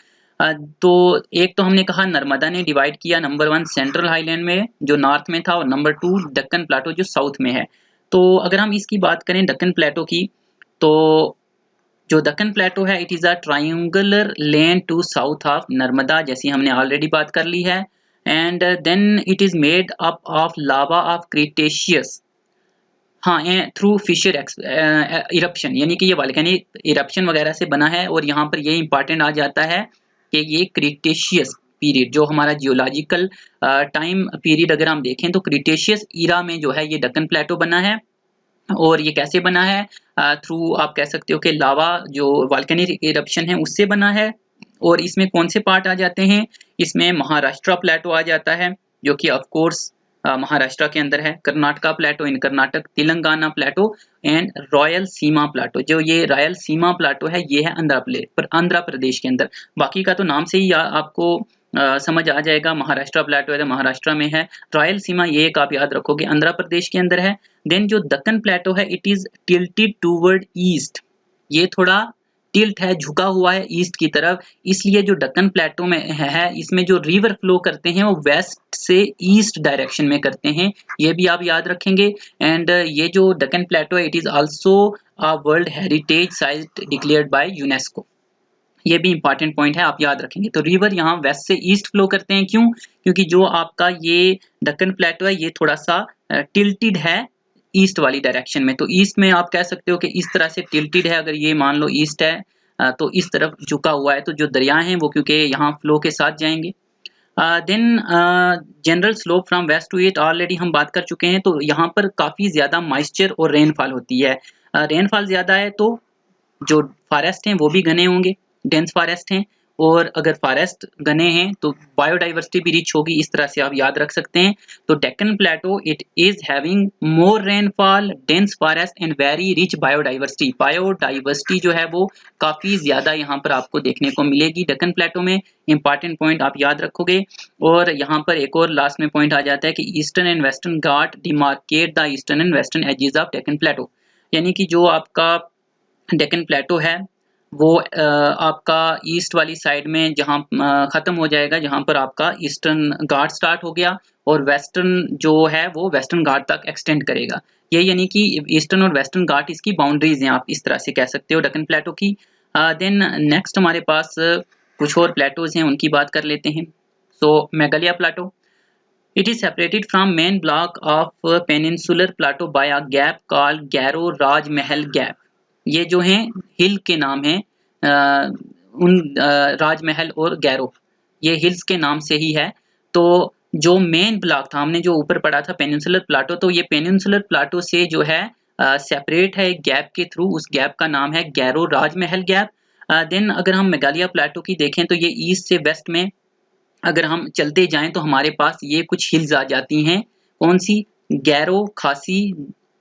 तो एक तो हमने कहा नर्मदा ने डिवाइड किया, नंबर 1 सेंट्रल हाईलैंड में जो नॉर्थ में था, और नंबर 2 दक्कन प्लेटो जो साउथ में है। तो अगर हम इसकी बात करें दक्कन प्लेटो की, तो जो दक्कन प्लेटो है it is a triangular land to south of Narmada, जैसी हमने ऑलरेडी बात कर ली है। And then it is made up of lava of cretaceous, हाँ, थ्रू फिशर इरप्शन, यानी कि ये वॉल्केनिक इरप्शन वगैरह से बना है। और यहाँ पर ये इंपॉर्टेंट आ जाता है कि ये क्रिटेशियस पीरियड जो हमारा जियोलॉजिकल टाइम पीरियड अगर हम देखें तो क्रिटेशियस ईरा में जो है ये दक्कन प्लेटो बना है। और ये कैसे बना है? थ्रू आप कह सकते हो कि लावा जो वॉल्केनिक इरप्शन है उससे बना है। और इसमें कौन से पार्ट आ जाते हैं? इसमें महाराष्ट्र प्लेटो आ जाता है जो कि ऑफ कोर्स महाराष्ट्र के अंदर है, कर्नाटका प्लेटो इन कर्नाटक, तेलंगाना प्लेटो एंड रॉयल सीमा प्लेटो। जो ये रॉयल सीमा प्लेटो है ये है आंध्र प्रदेश के अंदर। बाकी का तो नाम से ही आपको समझ आ जाएगा, महाराष्ट्र प्लेटो है तो महाराष्ट्र में है, रॉयल सीमा ये एक आप याद रखोगे आंध्र प्रदेश के अंदर है। देन जो दक्कन प्लेटो है it is tilted toward east, ये थोड़ा टिल्ट है, झुका हुआ है ईस्ट की तरफ, इसलिए जो दक्कन प्लेटो में है इसमें जो रिवर फ्लो करते हैं वो वेस्ट से ईस्ट डायरेक्शन में करते हैं, ये भी आप याद रखेंगे। एंड ये जो दक्कन प्लेटो है it is also a world heritage site declared by UNESCO, ये भी इंपॉर्टेंट पॉइंट है, आप याद रखेंगे। तो रिवर यहाँ वेस्ट से ईस्ट फ्लो करते हैं, क्यों? क्योंकि जो आपका ये दक्कन प्लेटो है ये थोड़ा सा टिल्टेड है ईस्ट वाली डायरेक्शन में। तो ईस्ट में आप कह सकते हो कि इस तरह से टिल्टेड है, अगर ये मान लो ईस्ट है तो इस तरफ झुका हुआ है, तो जो दरिया हैं वो क्योंकि यहाँ फ्लो के साथ जाएंगे। Then general slope from west to east already हम बात कर चुके हैं। तो यहाँ पर काफी ज्यादा मॉइस्चर और रेनफॉल होती है। रेनफॉल ज्यादा है तो जो फॉरेस्ट हैं वो भी घने होंगे, डेंस फॉरेस्ट हैं, और अगर फॉरेस्ट घने हैं तो बायोडाइवर्सिटी भी रिच होगी। इस तरह से आप याद रख सकते हैं। तो Deccan plateau it is having more rainfall, dense forest and very rich biodiversity. Biodiversity जो है वो काफी ज्यादा यहाँ पर आपको देखने को मिलेगी डेक्कन प्लेटो में। इंपॉर्टेंट पॉइंट आप याद रखोगे। और यहाँ पर एक और लास्ट में पॉइंट आ जाता है कि eastern and western Ghat demarcate the eastern and western edges of Deccan plateau. यानी कि जो आपका डेक्कन प्लेटो है वो आपका ईस्ट वाली साइड में जहाँ खत्म हो जाएगा, जहाँ पर आपका ईस्टर्न घाट स्टार्ट हो गया, और वेस्टर्न जो है वो वेस्टर्न घाट तक एक्सटेंड करेगा। ये यानी कि ईस्टर्न और वेस्टर्न घाट इसकी बाउंड्रीज हैं, आप इस तरह से कह सकते हो डेक्कन प्लेटो की। देन नेक्स्ट हमारे पास कुछ और प्लेटोज हैं, उनकी बात कर लेते हैं। So Meghalaya plateau, it is separated from main block of peninsular plateau by a gap called Garo Rajmahal gap. ये जो हैं हिल के नाम हैं, उन राजमहल और गैरो, ये हिल्स के नाम से ही है। तो जो मेन ब्लॉक था, हमने जो ऊपर पढ़ा था पेनिनसुलर प्लेटो, तो ये पेनिनसुलर प्लेटो से जो है सेपरेट है एक गैप के थ्रू। उस गैप का नाम है गैरो राजमहल गैप। देन अगर हम मेघालय प्लेटो की देखें तो ये ईस्ट से वेस्ट में अगर हम चलते जाएं तो हमारे पास ये कुछ हिल्स आ जाती हैं। कौन सी? गैरो, खासी,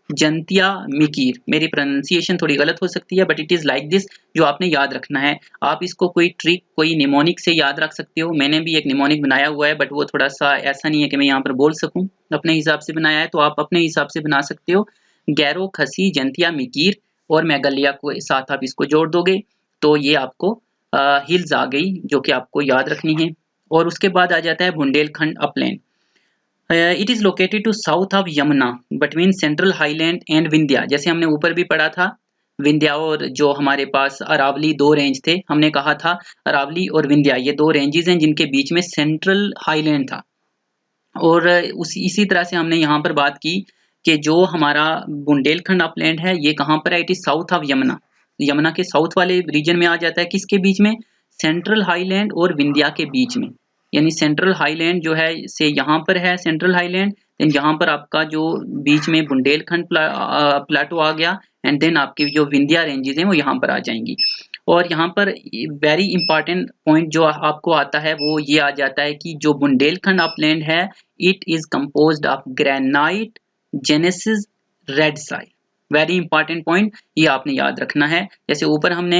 जंतिया, मिकीर। मेरी प्रोनाउंसिएशन थोड़ी गलत हो सकती है but it is like this, जो आपने याद रखना है। आप इसको कोई ट्रिक, कोई निमोनिक से याद रख सकते हो। मैंने भी एक निमोनिक बनाया हुआ है बट वो थोड़ा सा ऐसा नहीं है कि मैं यहाँ पर बोल सकूं, अपने हिसाब से बनाया है, तो आप अपने हिसाब से बना सकते हो। गैरो, खसी, जंतिया, मिकीर और मेघालय को साथ आप इसको जोड़ दोगे तो ये आपको हिल्स आ गई जो कि आपको याद रखनी है। और उसके बाद आ जाता है Bundelkhand upland. It is located to south of Yamuna between central highland and Vindhya. जैसे हमने ऊपर भी पढ़ा था, विंध्या और जो हमारे पास अरावली, दो रेंज थे। हमने कहा था अरावली और विंध्या ये दो रेंजेस हैं जिनके बीच में सेंट्रल हाईलैंड था। और इसी तरह से हमने यहाँ पर बात की कि जो हमारा बुंदेलखंड अपलैंड है ये कहाँ पर है? It is south of Yamuna. Yamuna के साउथ वाले रीजन में आ जाता है। किसके बीच में? सेंट्रल हाईलैंड और विंध्या के बीच में। यानी सेंट्रल हाईलैंड जो है से यहाँ पर है सेंट्रल हाईलैंड, देन यहाँ पर आपका जो बीच में बुंदेलखंड प्लाटो आ गया, एंड देन आपकी जो विंध्या रेंजेस हैं वो यहाँ पर आ जाएंगी। और यहाँ पर वेरी इंपॉर्टेंट पॉइंट जो आपको आता है वो ये आ जाता है कि जो बुंदेलखंड अपलैंड है it is composed of granite, gneiss, red soil. Very important point, ये आपने याद रखना है। जैसे ऊपर हमने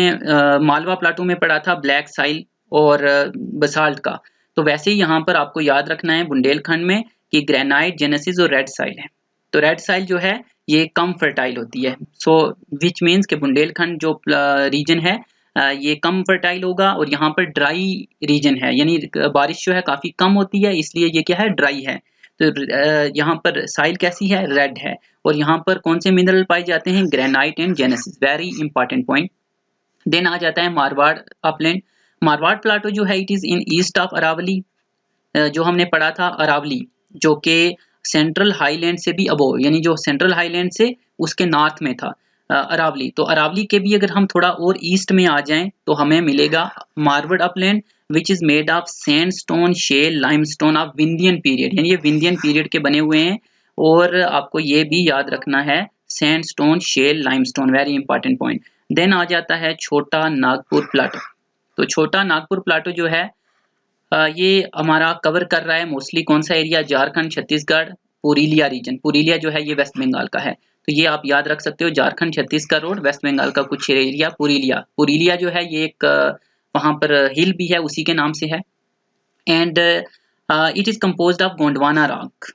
मालवा प्लाटू में पढ़ा था ब्लैक साइल और बसाल्ट का, तो वैसे ही यहाँ पर आपको याद रखना है बुंदेलखंड में कि ग्रेनाइट, जेनेसिस और रेड साइल है। तो रेड साइल जो है ये कम फर्टाइल होती है। सो विच मीन्स के बुंदेलखंड जो रीजन है ये कम फर्टाइल होगा, और यहाँ पर ड्राई रीजन है, यानी बारिश जो है काफी कम होती है, इसलिए ये क्या है? ड्राई है। तो यहाँ पर साइल कैसी है? रेड है। और यहाँ पर कौन से मिनरल पाए जाते हैं? Granite and gneisses. Very important point. Then आ जाता है मारवाड़ अपलैंड। मारवाड़ प्लाटो जो है it is in east of Aravalli. जो हमने पढ़ा था अरावली, जो कि सेंट्रल हाईलैंड से भी अबोव, यानी जो सेंट्रल हाईलैंड से उसके नॉर्थ में था अरावली। तो अरावली के भी अगर हम थोड़ा और ईस्ट में आ जाएं तो हमें मिलेगा Marwar upland which is made of sandstone, shale, limestone of Vindhyan period. यानी ये विंध्यन पीरियड के बने हुए हैं। और आपको ये भी याद रखना है sandstone, shale, limestone. Very important point. Then आ जाता है छोटा नागपुर प्लाटो। तो छोटा नागपुर प्लाटो जो है ये हमारा कवर कर रहा है मोस्टली कौन सा एरिया? झारखंड, छत्तीसगढ़, पुरुलिया रीजन। पुरुलिया जो है ये वेस्ट बंगाल का है, तो ये आप याद रख सकते हो। झारखंड, छत्तीसगढ़ रोड, वेस्ट बंगाल का कुछ एरिया पुरुलिया। पुरुलिया जो है ये एक वहां पर हिल भी है, उसी के नाम से है। And it is composed of Gondwana rock.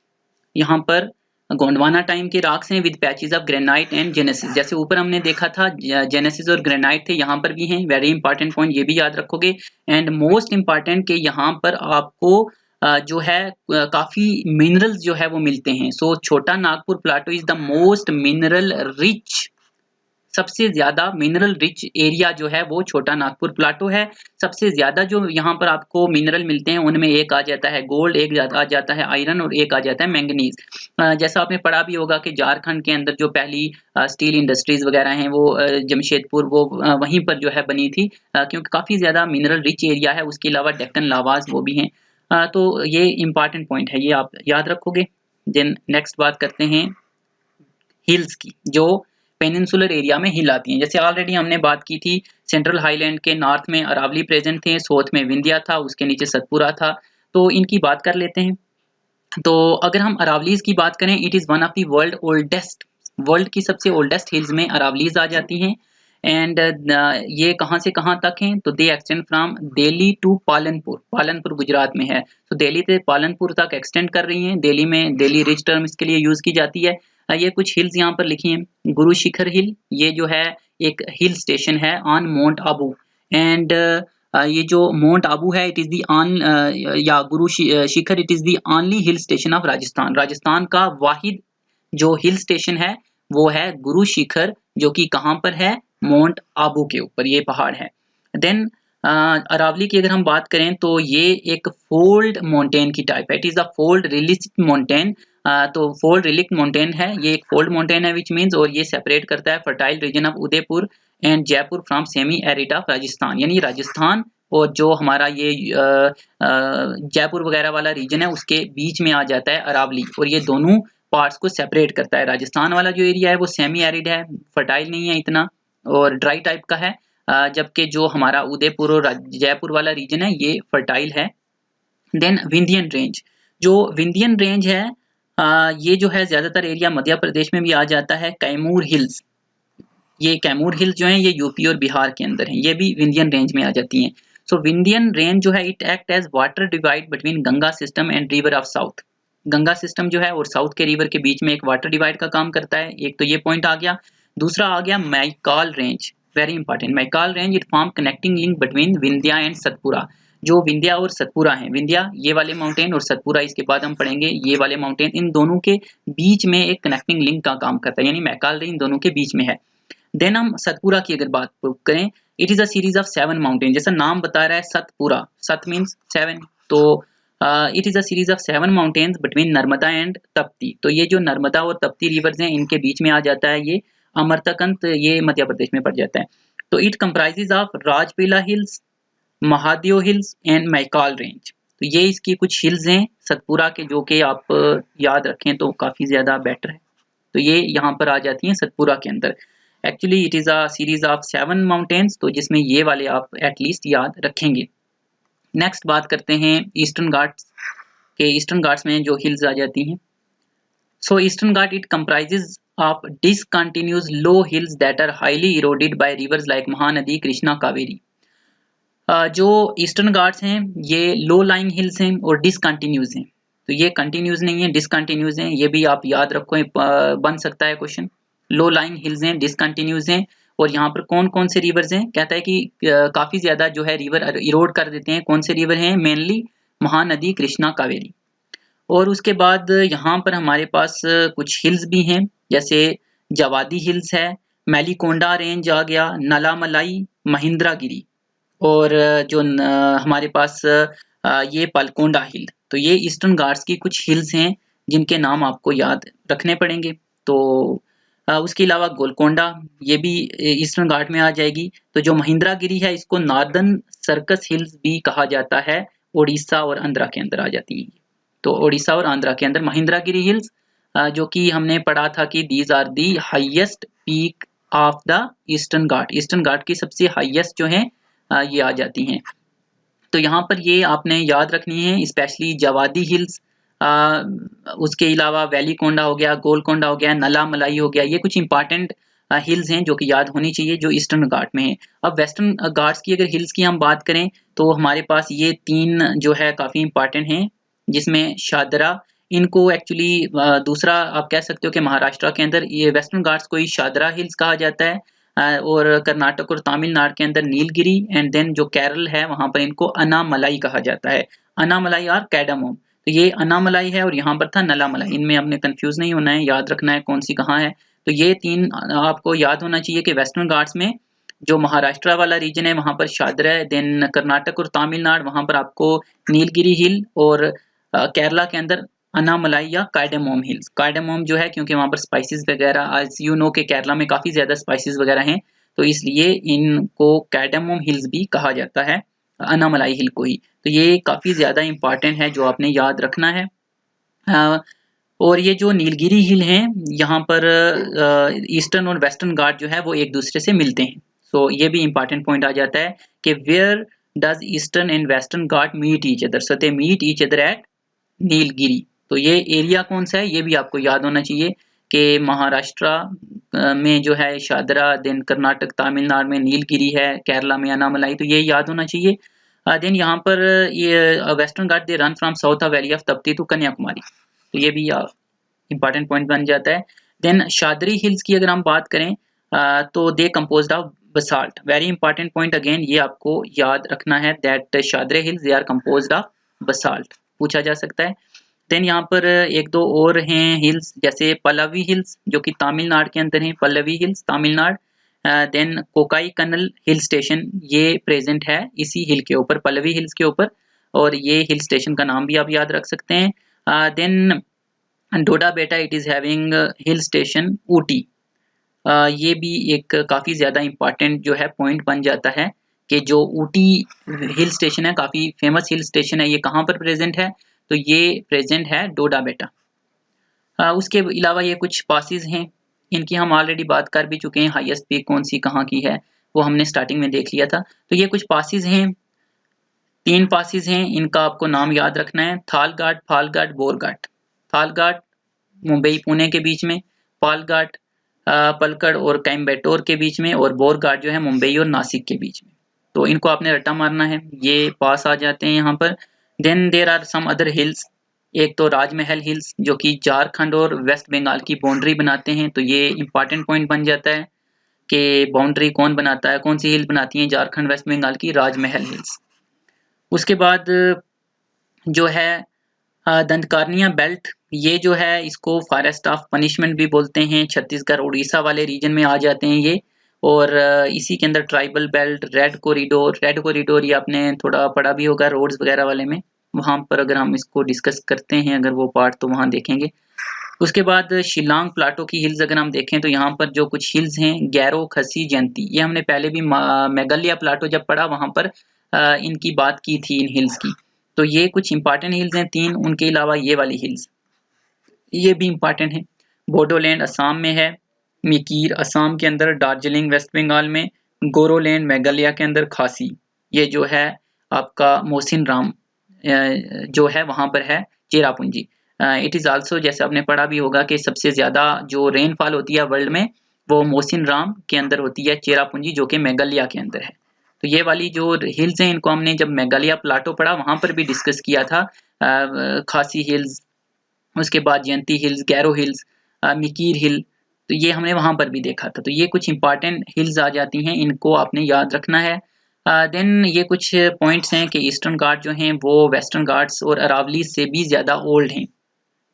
यहाँ पर गोंडवाना टाइम के रॉक्स हैं with patches of granite and genesis. जैसे ऊपर हमने देखा था जेनेसिस और ग्रेनाइट थे, यहाँ पर भी हैं। वेरी इंपॉर्टेंट पॉइंट, ये भी याद रखोगे। एंड मोस्ट इंपॉर्टेंट कि यहाँ पर आपको जो है काफी मिनरल्स जो है वो मिलते हैं। सो छोटा Nagpur Plato is the most mineral rich सबसे ज्यादा मिनरल रिच एरिया जो है वो छोटा नागपुर प्लाटो है। सबसे ज्यादा जो यहाँ पर आपको मिनरल मिलते हैं उनमें एक आ जाता है गोल्ड, एक आ जाता है आयरन और एक आ जाता है मैंगनीज। जैसा आपने पढ़ा भी होगा कि झारखंड के अंदर जो पहली स्टील इंडस्ट्रीज वगैरह हैं वो जमशेदपुर वो वहीं पर जो है बनी थी, क्योंकि काफी ज्यादा मिनरल रिच एरिया है। उसके अलावा डेक्कन लावाज वो भी हैं। तो ये इंपॉर्टेंट पॉइंट है, ये आप याद रखोगे। देन नेक्स्ट बात करते हैं हिल्स की, जो पेनिनसुलर एरिया में हिल आती हैं। जैसे ऑलरेडी हमने बात की थी, सेंट्रल हाईलैंड के नॉर्थ में अरावली प्रेजेंट थे, साउथ में विंध्या था, उसके नीचे सतपुरा था। तो इनकी बात कर लेते हैं। तो अगर हम अरावलीज की बात करें, it is one of the world की सबसे ओल्डेस्ट हिल्स में अरावलीज आ जाती हैं। एंड ये कहाँ से कहाँ तक हैं, तो they extend from Delhi to Palanpur. Palanpur Gujarat में है, तो दिल्ली से पालनपुर तक एक्सटेंड कर रही हैं। दिल्ली में दिल्ली रिज टर्म इसके लिए यूज की जाती है। ये कुछ हिल्स यहाँ पर लिखी हैं। गुरु शिखर हिल, ये जो है एक हिल स्टेशन है ऑन माउंट आबू। एंड ये जो माउंट आबू है, इट इज दी ऑन या Guru Shikhar, it is the only hill station of Rajasthan. Rajasthan का वाहिद जो हिल स्टेशन है वो है गुरु शिखर, जो कि कहाँ पर है, माउंट आबू के ऊपर ये पहाड़ है। देन अरावली की अगर हम बात करें तो ये एक फोल्ड माउंटेन की टाइप है। It is a fold relict mountain. तो फोल्ड रिलिक्ट माउंटेन है, ये एक फोल्ड माउंटेन है विच मीन्स, और ये सेपरेट करता है fertile reason of Udaipur and Jaipur from semi arid of Rajasthan. यानी राजस्थान और जो हमारा ये जयपुर वगैरह वाला रीजन है उसके बीच में आ जाता है अरावली, और ये दोनों पार्ट्स को सेपरेट करता है। राजस्थान वाला जो एरिया है वो सेमी एरिड है, फर्टाइल नहीं है इतना, और ड्राई टाइप का है। जबकि जो हमारा उदयपुर और जयपुर वाला रीजन है ये फर्टाइल है। देन विंध्यन रेंज, जो विंध्यन रेंज है ये जो है ज्यादातर एरिया मध्य प्रदेश में भी आ जाता है। कैमूर हिल्स, ये कैमूर हिल्स जो है ये यूपी और बिहार के अंदर है, ये भी विंध्यन रेंज में आ जाती हैं। सो विंध्यन रेंज जो है it act as water divide between Ganga system and river of south. Ganga system जो है और साउथ के रिवर के बीच में एक वाटर डिवाइड का काम करता है। एक तो ये पॉइंट आ गया। दूसरा आ गया Maikal range, very important. Maikal range it form connecting link between Vindhya and Satpura. जो विंध्या और सतपुरा है, विंध्या ये वाले माउंटेन और सतपुरा इसके बाद हम पढ़ेंगे ये वाले माउंटेन, इन दोनों के बीच में एक कनेक्टिंग लिंक का काम करता है, यानी मैकाल रेंज इन दोनों के बीच में है। देन हम सतपुरा की अगर बात करें, it is a series of 7 mountain. जैसा नाम बता रहा है सतपुरा, सत मीन्स 7, तो it is a series of 7 mountains between Narmada and Tapti. तो ये जो नर्मदा और तप्ती रिवर्स हैं इनके बीच में आ जाता है ये अमरतकंत, ये मध्य प्रदेश में पड़ जाता है। तो it comprises of Rajpipla hills, Mahadev hills and Maikal range. तो ये इसकी कुछ हिल्स हैं सतपुरा के, जो कि आप याद रखें तो काफी ज्यादा बेटर है। तो ये यहाँ पर आ जाती हैं सतपुरा के अंदर। Actually it is a series of 7 mountains, तो जिसमें ये वाले आप एटलीस्ट याद रखेंगे। नेक्स्ट बात करते हैं ईस्टर्न घाट्स के। ईस्टर्न घाट्स में जो हिल्स आ जाती हैं, so eastern Ghat it comprises of discontinuous low hills that are highly eroded by rivers like Mahanadi, Krishna, Kaveri. जो ईस्टर्न घाट्स हैं ये लो लाइंग हिल्स हैं और डिसकंटिन्यूअस हैं। तो ये कंटिन्यूस नहीं है, डिसकंटिन्यूअस हैं, ये भी आप याद रखो, बन सकता है क्वेश्चन। लो लाइंग हिल्स हैं, डिसकंटिन्यूअस हैं, और यहाँ पर कौन कौन से रिवर्स हैं, कहता है कि काफी ज्यादा जो है रिवर इरोड कर देते हैं। कौन से रिवर हैं, मेनली महानदी, कृष्णा, कावेरी। और उसके बाद यहाँ पर हमारे पास कुछ हिल्स भी हैं, जैसे जवादी हिल्स है, मैलीकोंडा रेंज आ गया, नलामलाई, महिंद्रागिरी, और जो हमारे पास ये पलकोंडा हिल। तो ये ईस्टर्न घाट्स की कुछ हिल्स हैं जिनके नाम आपको याद रखने पड़ेंगे। तो उसके अलावा गोलकोंडा ये भी ईस्टर्न घाट में आ जाएगी। तो जो महिंद्रागिरी है इसको नॉर्दर्न सर्कस हिल्स भी कहा जाता है, उड़ीसा और आंध्रा के अंदर आ जाती है। तो उड़ीसा और आंध्रा के अंदर महिंद्रागिरी हिल्स, जो कि हमने पढ़ा था कि these are the highest peak of the eastern Ghat. Eastern Ghat की सबसे हाईएस्ट जो है ये आ जाती हैं। तो यहाँ पर ये आपने याद रखनी है, स्पेशली जवादी हिल्स, उसके अलावा वैलीकोंडा हो गया, गोलकोंडा हो गया, नला मलाई हो गया। ये कुछ इंपॉर्टेंट हिल्स हैं जो कि याद होनी चाहिए जो ईस्टर्न घाट में है। अब वेस्टर्न घाट्स की अगर हिल्स की हम बात करें तो हमारे पास ये 3 जो है काफी इंपॉर्टेंट हैं, जिसमें शादरा, इनको एक्चुअली दूसरा आप कह सकते हो कि महाराष्ट्र के अंदर ये वेस्टर्न घाट्स को ही शादरा हिल्स कहा जाता है, और कर्नाटक और तमिलनाडु के अंदर नीलगिरी, एंड देन जो केरल है वहां पर इनको अनामलाई कहा जाता है, अनामलाई और कैडामोम। तो ये अनामलाई है और यहाँ पर था नलामलाई, इनमें हमने कंफ्यूज नहीं होना है, याद रखना है कौन सी कहाँ है। तो ये 3 आपको याद होना चाहिए कि वेस्टर्न घाट्स में जो महाराष्ट्र वाला रीजन है वहाँ पर शाद्रा है, देन कर्नाटक और तमिलनाडु वहाँ पर आपको नीलगिरी हिल, और केरला के अंदर अनामलाई या कार्डेमोम हिल्स। कार्डेमोम जो है क्योंकि वहाँ पर स्पाइसेस वगैरह, एज यू नो कि केरला में काफ़ी ज़्यादा स्पाइसेस वगैरह हैं, तो इसलिए इनको कार्डेमोम हिल्स भी कहा जाता है, अनामलाई हिल को ही। तो ये काफ़ी ज़्यादा इम्पॉर्टेंट है जो आपने याद रखना है। और ये जो नीलगिरी हिल हैं यहाँ पर ईस्टर्न और वेस्टर्न घाट जो है वो एक दूसरे से मिलते हैं। सो ये भी इम्पॉर्टेंट पॉइंट आ जाता है कि where does eastern and western Ghat meet each other, so they meet each other at Nilgiri. तो ये एरिया कौन सा है ये भी आपको याद होना चाहिए कि महाराष्ट्र में जो है शादरा, देन कर्नाटक तमिलनाडु में नीलगिरी है, केरला में अनामलाई, तो ये याद होना चाहिए। देन यहाँ पर ये western Ghat they run from south valley of Tapti to Kanyakumari, तो ये भी इंपॉर्टेंट पॉइंट बन जाता है। देन शादरी हिल्स की अगर हम बात करें तो they composed of basalt, very important point again, ये आपको याद रखना है that Shadre hills they are composed of basalt, पूछा जा सकता है। देन यहाँ पर एक दो और हैं हिल्स, जैसे पल्लवी हिल्स जो कि तमिलनाडु के अंदर है, Pallavi hills Tamil Nadu. Then Kodaikanal hill station ये प्रेजेंट है इसी हिल के ऊपर, पल्लवी हिल्स के ऊपर, और ये हिल स्टेशन का नाम भी आप याद रख सकते हैं। देन डोडा बेटा it is having hill station Ooty, ये भी एक काफ़ी ज़्यादा इम्पॉर्टेंट जो है पॉइंट बन जाता है कि जो ऊटी हिल स्टेशन है, काफ़ी फेमस हिल स्टेशन है, ये कहाँ पर प्रेजेंट है, तो ये प्रेजेंट है डोडा बेटा। उसके अलावा ये कुछ पासिस हैं, इनकी हम ऑलरेडी बात कर भी चुके हैं, हाईएस्ट पीक कौन सी कहाँ की है वो हमने स्टार्टिंग में देख लिया था। तो ये कुछ पासिस हैं, 3 पासिस हैं, इनका आपको नाम याद रखना है, थालघाट, फालघाट, बोरघाट। थालघाट मुंबई पुणे के बीच में, फालघाट पलक्कड़ और कोयम्बटूर के बीच में, और बोरघाट जो है मुंबई और नासिक के बीच में। तो इनको आपने रट्टा मारना है, ये पास आ जाते हैं यहाँ पर। Then there are some other hills, एक तो राजमहल हिल्स जो कि झारखंड और वेस्ट बंगाल की बाउंड्री बनाते हैं, तो ये इंपॉर्टेंट पॉइंट बन जाता है कि बाउंड्री कौन बनाता है, कौन सी हिल बनाती है झारखंड वेस्ट बंगाल की, राजमहल हिल्स। उसके बाद जो है दंडकारनिया बेल्ट, ये जो है इसको फॉरेस्ट ऑफ पनिशमेंट भी बोलते हैं, छत्तीसगढ़ उड़ीसा वाले रीजन में आ जाते हैं ये। और इसी के अंदर tribal belt, red corridor, red corridor ये आपने थोड़ा पढ़ा भी होगा रोड्स वगैरह वाले में, वहाँ पर अगर हम इसको डिस्कस करते हैं अगर वो पार्ट तो वहाँ देखेंगे। उसके बाद शिलांग प्लाटो की हिल्स अगर हम देखें तो यहाँ पर जो कुछ हिल्स हैं, गैरो, खसी, जयंती, ये हमने पहले भी मेघालय प्लाटो जब पढ़ा वहाँ पर इनकी बात की थी इन हिल्स की। तो ये कुछ इंपॉर्टेंट हिल्स हैं 3, उनके अलावा ये वाली हिल्स ये भी इंपॉर्टेंट है। बोडोलैंड असम में है, मिकीर असम के अंदर, दार्जिलिंग वेस्ट बंगाल में, गोरोलैंड मेघालय के अंदर, खासी ये जो है आपका मोहसिन राम जो है वहां पर है, चेरापूंजी। इट इज आल्सो, जैसे आपने पढ़ा भी होगा कि सबसे ज्यादा जो रेनफॉल होती है वर्ल्ड में वो मोहसिन राम के अंदर होती है, चेरापूंजी जो कि मेघालय के अंदर है। तो ये वाली जो हिल्स हैं इनको हमने जब मेघालय प्लाटो पढ़ा वहां पर भी डिस्कस किया था, खासी हिल्स, उसके बाद जयंती हिल्स, गैरो हिल्स, मिकीर हिल, तो ये हमने वहां पर भी देखा था। तो ये कुछ इंपॉर्टेंट हिल्स आ जाती हैं, इनको आपने याद रखना है। देन ये कुछ पॉइंट्स हैं कि ईस्टर्न घाट जो हैं वो वेस्टर्न घाट्स और अरावली से भी ज़्यादा ओल्ड हैं।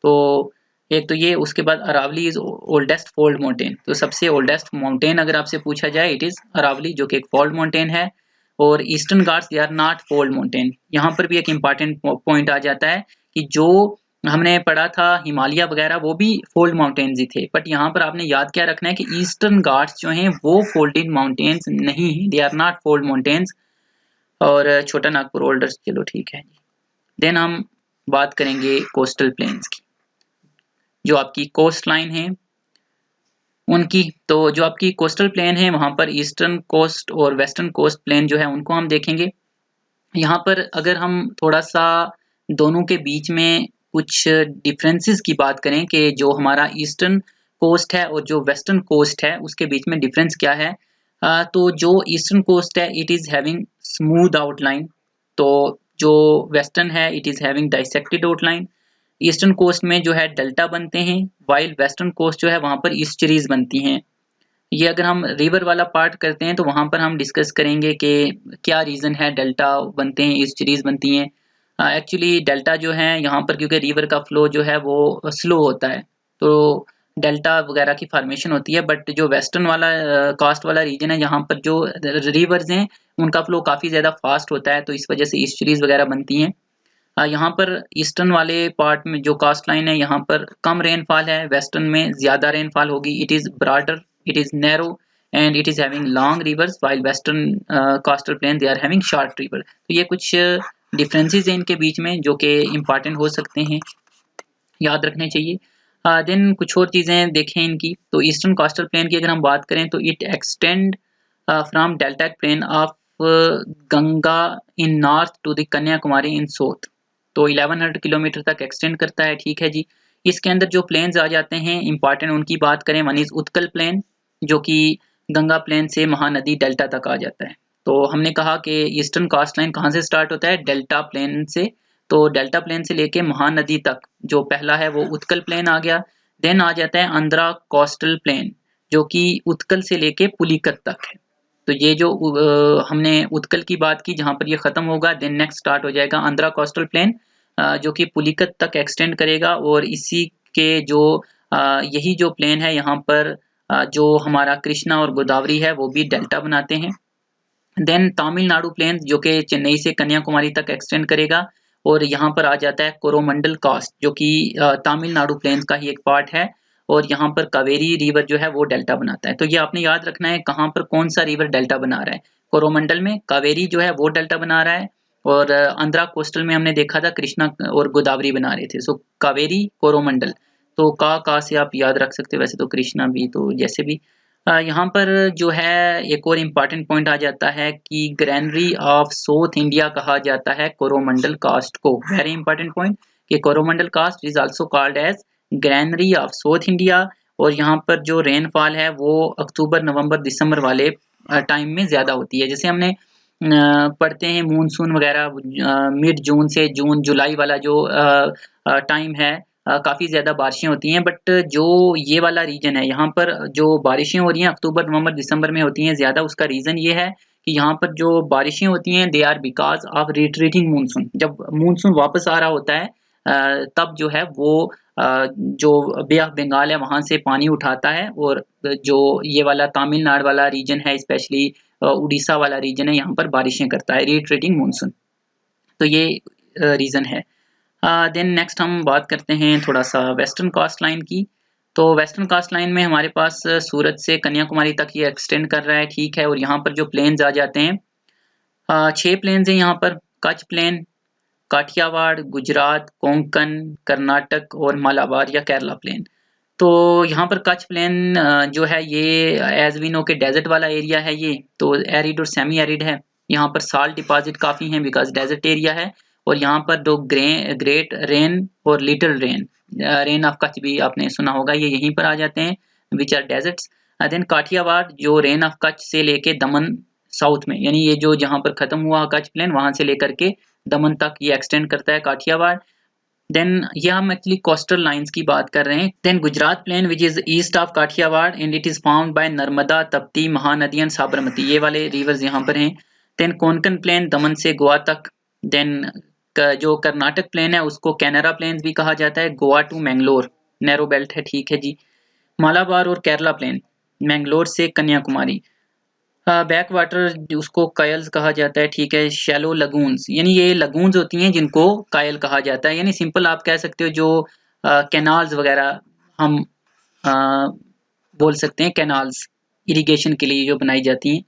तो एक तो ये, उसके बाद Aravalli is oldest fold mountain, तो सबसे ओल्डेस्ट माउंटेन अगर आपसे पूछा जाए इट इज़ अरावली जो कि एक फोल्ड माउंटेन है। और eastern Ghats they are not fold mountain, यहाँ पर भी एक इम्पॉर्टेंट पॉइंट आ जाता है कि जो हमने पढ़ा था हिमालय वगैरह वो भी फोल्ड माउंटेन्स ही थे, बट यहाँ पर आपने याद क्या रखना है कि ईस्टर्न घाट्स जो हैं वो फोल्डेड माउंटेन्स नहीं है, they are not fold mountains. और छोटा नागपुर ओल्डर, चलो ठीक है। देन हम बात करेंगे कोस्टल प्लेन्स की, जो आपकी कोस्ट लाइन है उनकी। तो जो आपकी कोस्टल प्लेन है वहां पर ईस्टर्न कोस्ट और वेस्टर्न कोस्ट प्लेन जो है उनको हम देखेंगे। यहाँ पर अगर हम थोड़ा सा दोनों के बीच में कुछ डिफरेंसेस की बात करें कि जो हमारा ईस्टर्न कोस्ट है और जो वेस्टर्न कोस्ट है उसके बीच में डिफरेंस क्या है, तो जो ईस्टर्न कोस्ट है it is having smooth outline, तो जो वेस्टर्न है it is having dissected outline. Eastern coast में जो है डेल्टा बनते हैं, वाइल वेस्टर्न कोस्ट जो है वहां पर ईस्चरीज बनती हैं। ये अगर हम रिवर वाला पार्ट करते हैं तो वहां पर हम डिस्कस करेंगे कि क्या रीजन है डेल्टा बनते हैं, ईस्चरीज बनती हैं। एक्चुअली डेल्टा जो है यहाँ पर क्योंकि रिवर का फ्लो जो है वो स्लो होता है, तो डेल्टा वगैरह की फॉर्मेशन होती है, बट जो वेस्टर्न वाला कास्ट वाला रीजन है, यहाँ पर जो रिवर्स हैं उनका फ्लो काफ़ी ज़्यादा फास्ट होता है, तो इस वजह से ईस्चुरीज वगैरह बनती हैं। यहाँ पर ईस्टर्न वाले पार्ट में जो कास्ट लाइन है, यहाँ पर कम रेनफॉल है, वेस्टर्न में ज़्यादा रेनफॉल होगी। It is broader, it is narrow and it is having long rivers, while western coastal plain they are having short river. तो ये कुछ डिफरेंसेस हैं इनके बीच में जो कि इम्पॉर्टेंट हो सकते हैं, याद रखने चाहिए। देन कुछ और चीज़ें देखें इनकी, तो ईस्टर्न कोस्टल प्लेन की अगर हम बात करें तो it extend from delta plain of Ganga in north to the Kanyakumari in south, तो 1100 किलोमीटर तक एक्सटेंड करता है, ठीक है जी। इसके अंदर जो प्लेन्स आ जाते हैं इंपॉर्टेंट, उनकी बात करें, वन इज उत्कल प्लेन जो कि गंगा प्लेन से महानदी डेल्टा तक आ जाता है। तो हमने कहा कि ईस्टर्न कास्ट लाइन कहाँ से स्टार्ट होता है, डेल्टा प्लेन से, तो डेल्टा प्लेन से लेके महानदी तक जो पहला है वो उत्कल प्लेन आ गया। देन आ जाता है आंध्रा कोस्टल प्लेन जो कि उत्कल से लेके पुलिकत तक है। तो ये जो हमने उत्कल की बात की जहां पर ये खत्म होगा, देन नेक्स्ट स्टार्ट हो जाएगा आंध्रा कोस्टल प्लेन जो कि पुलिकत तक एक्सटेंड करेगा, और इसी के जो यही जो प्लेन है यहाँ पर जो हमारा कृष्णा और गोदावरी है वो भी डेल्टा बनाते हैं। देन तमिलनाडु प्लेन जो कि चेन्नई से कन्याकुमारी तक एक्सटेंड करेगा, और यहाँ पर आ जाता है कोरोमंडल कास्ट जो कि तमिलनाडु प्लेन का ही एक पार्ट है, और यहाँ पर कावेरी रिवर जो है वो डेल्टा बनाता है। तो ये आपने याद रखना है कहाँ पर कौन सा रिवर डेल्टा बना रहा है। कोरोमंडल में कावेरी जो है वो डेल्टा बना रहा है, और आंध्रा कोस्टल में हमने देखा था कृष्णा और गोदावरी बना रहे थे। सो कावेरी कोरोमंडल, तो का से आप याद रख सकते हो, वैसे तो कृष्णा भी, तो जैसे भी यहाँ पर जो है एक और इम्पॉर्टेंट पॉइंट आ जाता है कि ग्रैनरी ऑफ साउथ इंडिया कहा जाता है कोरोमंडल कास्ट को। वेरी इंपॉर्टेंट पॉइंट कि Coromandel coast is also called as granary of south India, और यहाँ पर जो रेनफॉल है वो अक्टूबर नवंबर दिसंबर वाले टाइम में ज़्यादा होती है। जैसे हमने पढ़ते हैं मूनसून वगैरह मिड जून से जून जुलाई वाला जो टाइम है, काफ़ी ज़्यादा बारिशें होती हैं, बट जो ये वाला रीजन है यहाँ पर जो बारिशें हो रही हैं अक्टूबर नवंबर दिसंबर में होती हैं ज़्यादा। उसका रीज़न ये है कि यहाँ पर जो बारिशें होती हैं they are because of retreating monsoon. जब मूनसून वापस आ रहा होता है तब जो है वो जो बे ऑफ बंगाल है वहाँ से पानी उठाता है, और जो ये वाला तमिलनाडु वाला रीजन है, स्पेशली उड़ीसा वाला रीजन है, यहाँ पर बारिशें करता है, रिट्रीटिंग मूनसून। तो ये रीज़न है। देन नेक्स्ट हम बात करते हैं थोड़ा सा वेस्टर्न कास्ट लाइन की। तो वेस्टर्न कास्ट लाइन में हमारे पास सूरत से कन्याकुमारी तक ये एक्सटेंड कर रहा है, ठीक है। और यहाँ पर जो प्लेन्स आ जाते हैं 6 प्लेन्स हैं यहाँ पर, कच्छ प्लेन, काठियावाड़, गुजरात, कोंकण, कर्नाटक और मालाबार या केरला प्लेन। तो यहाँ पर कच्छ प्लेन जो है ये एज वी नो के डेजर्ट वाला एरिया है, ये तो एरिड और सेमी एरिड है। यहाँ पर साल्ट डिपॉजिट काफ़ी हैं बिकॉज डेजर्ट एरिया है, और यहाँ पर दो ग्रेट रेन और little rain, rain of Kutch भी आपने सुना होगा, ये यहीं पर आ जाते हैं which are deserts. Then Kathiawar जो रेन ऑफ कच्छ से लेके दमन साउथ में, यानी ये जो जहाँ पर खत्म हुआ कच्छ प्लेन वहां से लेकर के दमन तक ये एक्सटेंड करता है काठियावाड़। देन ये हम एक्चुअली कोस्टल लाइंस की बात कर रहे हैं। Then Gujarat plain which is east of Kathiawar and it is found by Narmada, Tapti, Mahanadi and Sabarmati, ये वाले रिवर्स यहाँ पर हैं। देन कोंकण प्लेन दमन से गोवा तक। देन जो कर्नाटक प्लेन है उसको कैनरा प्लेन भी कहा जाता है, Goa to Mangalore narrow belt है, ठीक है जी। मालाबार और केरला प्लेन मैंगलोर से कन्याकुमारी। बैक वाटर उसको कायल्स कहा जाता है, ठीक है। शैलो लगून्स, यानी ये लगून्स होती हैं जिनको कायल कहा जाता है, यानी सिंपल आप कह सकते हो जो कैनाल्स वगैरह हम आ, बोल सकते हैं, कैनाल्स इरिगेशन के लिए जो बनाई जाती हैं।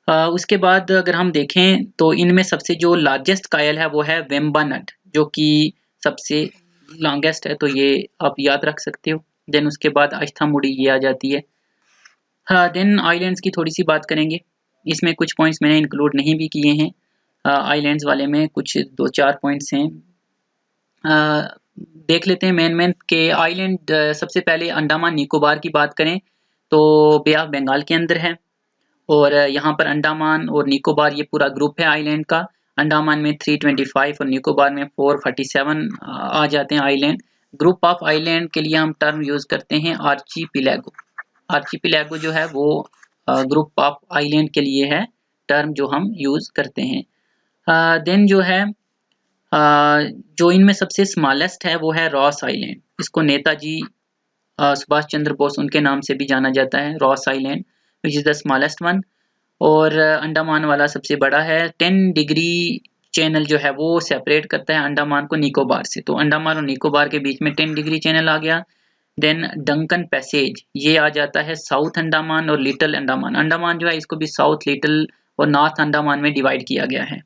उसके बाद अगर हम देखें तो इनमें सबसे जो लार्जेस्ट कायल है वो है वेम्बनाड जो कि सबसे लॉन्गेस्ट है, तो ये आप याद रख सकते हो। देन उसके बाद अष्टामुड़ी ये आ जाती है। हाँ, देन आइलैंड्स की थोड़ी सी बात करेंगे। इसमें कुछ पॉइंट्स मैंने इंक्लूड नहीं भी किए हैं। आइलैंड्स वाले में कुछ 2-4 पॉइंट्स हैं, देख लेते हैं मेन के आइलैंड। सबसे पहले अंडमान निकोबार की बात करें तो बे ऑफ बंगाल के अंदर है, और यहाँ पर अंडमान और निकोबार ये पूरा ग्रुप है आइलैंड का। अंडमान में 325 और निकोबार में 447 आ जाते हैं आइलैंड। ग्रुप ऑफ आइलैंड के लिए हम टर्म यूज करते हैं आर्चीपिलैगो। आर्चीपिलैगो जो है वो ग्रुप ऑफ आइलैंड के लिए है टर्म जो हम यूज करते हैं। देन जो है जो इनमें सबसे स्मॉलेस्ट है वो है रॉस आइलैंड, इसको नेताजी सुभाष चंद्र बोस उनके नाम से भी जाना जाता है, Ross island which is the smallest one. और अंडमान वाला सबसे बड़ा है। 10 डिग्री चैनल जो है वो सेपरेट करता है अंडमान को निकोबार से, तो अंडमान और निकोबार के बीच में 10 डिग्री चैनल आ गया। देन डंकन पैसेज ये आ जाता है साउथ अंडमान और लिटिल अंडमान। अंडमान जो है इसको भी साउथ, लिटिल और नॉर्थ अंडमान में डिवाइड किया गया है।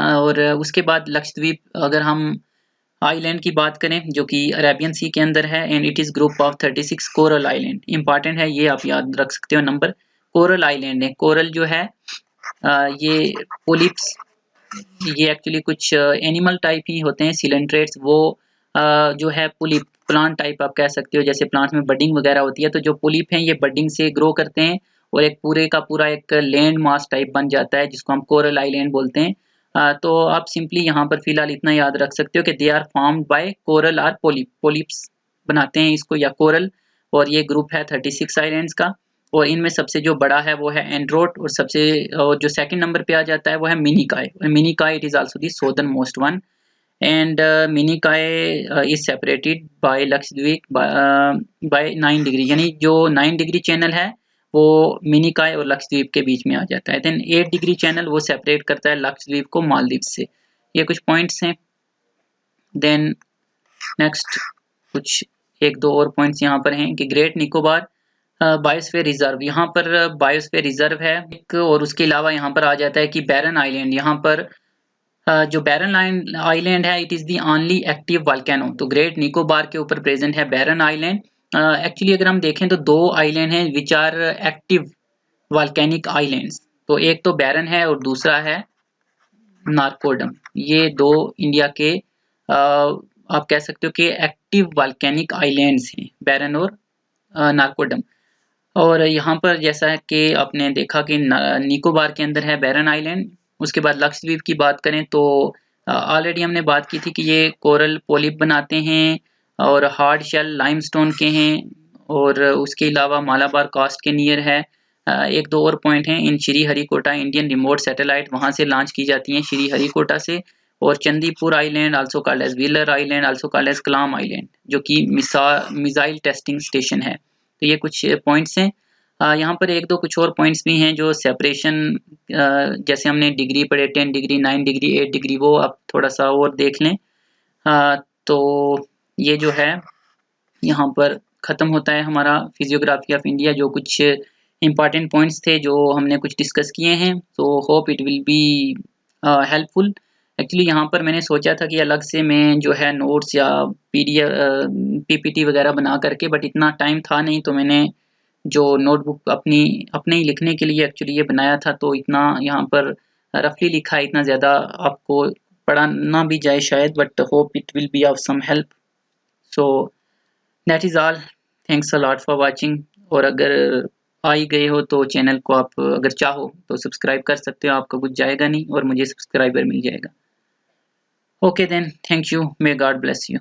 और उसके बाद लक्षद्वीप, अगर हम आइलैंड की बात करें जो कि अरेबियन सी के अंदर है, and it is group of 36 coral island. Important है, ये आप याद रख सकते हो नंबर। कोरल आइलैंड है, कोरल जो है ये पोलिप्स, ये एक्चुअली कुछ एनिमल टाइप ही होते हैं, सिलेंट्रेट्स। वो जो है पोलिप प्लांट टाइप आप कह सकते हो, जैसे प्लांट में बडिंग वगैरह होती है, तो जो पोलिप हैं ये बडिंग से ग्रो करते हैं और एक पूरे का पूरा एक लैंड मास टाइप बन जाता है जिसको हम कोरल आइलैंड बोलते हैं। तो आप सिंपली यहाँ पर फिलहाल इतना याद रख सकते हो कि they are formed by coral or polyp, polyps बनाते हैं इसको या कोरल। और ये ग्रुप है 36 आइलैंड्स का, और इनमें सबसे जो बड़ा है वो है एंड्रोट, और जो सेकंड नंबर पे आ जाता है वो है Minicoy. Minicoy it is also the southern most one, and Minicoy is separated by Lakshadweep by 9 degree, यानी जो 9 डिग्री चैनल है वो मिनिकॉय और लक्षद्वीप के बीच में आ जाता है। देन 8 डिग्री चैनल वो सेपरेट करता है लक्षद्वीप को मालदीव से। ये कुछ पॉइंट्स हैं। देन नेक्स्ट कुछ एक दो और पॉइंट्स यहाँ पर हैं कि ग्रेट निकोबार बायोस्फीयर रिजर्व, यहाँ पर बायोस्फीयर रिजर्व है एक, और उसके अलावा यहाँ पर आ जाता है कि बैरन आइलैंड। यहाँ पर जो बैरन आइलैंड है it is the only active volcano, तो ग्रेट निकोबार के ऊपर प्रेजेंट है बैरन आइलैंड। एक्चुअली अगर हम देखें तो दो आइलैंड हैं which are active volcanic islands, तो एक तो बैरन है और दूसरा है नारकोडम। ये दो इंडिया के आप कह सकते हो कि एक्टिव वॉल्केनिक आइलैंड्स हैं, बैरन और नारकोडम। और यहाँ पर जैसा कि आपने देखा कि निकोबार के अंदर है बैरन आइलैंड। उसके बाद लक्षद्वीप की बात करें तो ऑलरेडी हमने बात की थी कि ये कोरल पोलिप बनाते हैं और हार्ड शेल लाइमस्टोन के हैं, और उसके अलावा मालाबार कास्ट के नियर है। एक दो और पॉइंट हैं, in Sriharikota Indian remote satellite वहाँ से लॉन्च की जाती हैं श्री हरिकोटा से, और Chandipur island also called as Wheeler island also called as Kalam island जो कि मिसाइल टेस्टिंग स्टेशन है। तो ये कुछ पॉइंट्स हैं। यहाँ पर एक दो कुछ और पॉइंट्स भी हैं जो सेपरेशन, जैसे हमने डिग्री पढ़े 10 डिग्री 9 डिग्री 8 डिग्री, वो आप थोड़ा सा और देख लें। तो ये जो है यहाँ पर ख़त्म होता है हमारा फिजियोग्राफी ऑफ इंडिया, जो कुछ इम्पॉर्टेंट पॉइंट्स थे जो हमने कुछ डिस्कस किए हैं। तो hope it will be helpful. Actually यहाँ पर मैंने सोचा था कि अलग से मैं जो है नोट्स या पीपीटी वगैरह बना करके, बट इतना टाइम था नहीं, तो मैंने जो नोटबुक अपने ही लिखने के लिए एक्चुअली ये बनाया था, तो इतना यहाँ पर रफली लिखा है, इतना ज़्यादा आपको पढ़ाना भी जाए शायद, but hope it will be of some help. So that is all, thanks a lot for watching. और अगर आ ही गए हो तो चैनल को आप अगर चाहो तो सब्सक्राइब कर सकते हो, आपका कुछ जाएगा नहीं और मुझे सब्सक्राइबर मिल जाएगा। Okay then, thank you, may God bless you.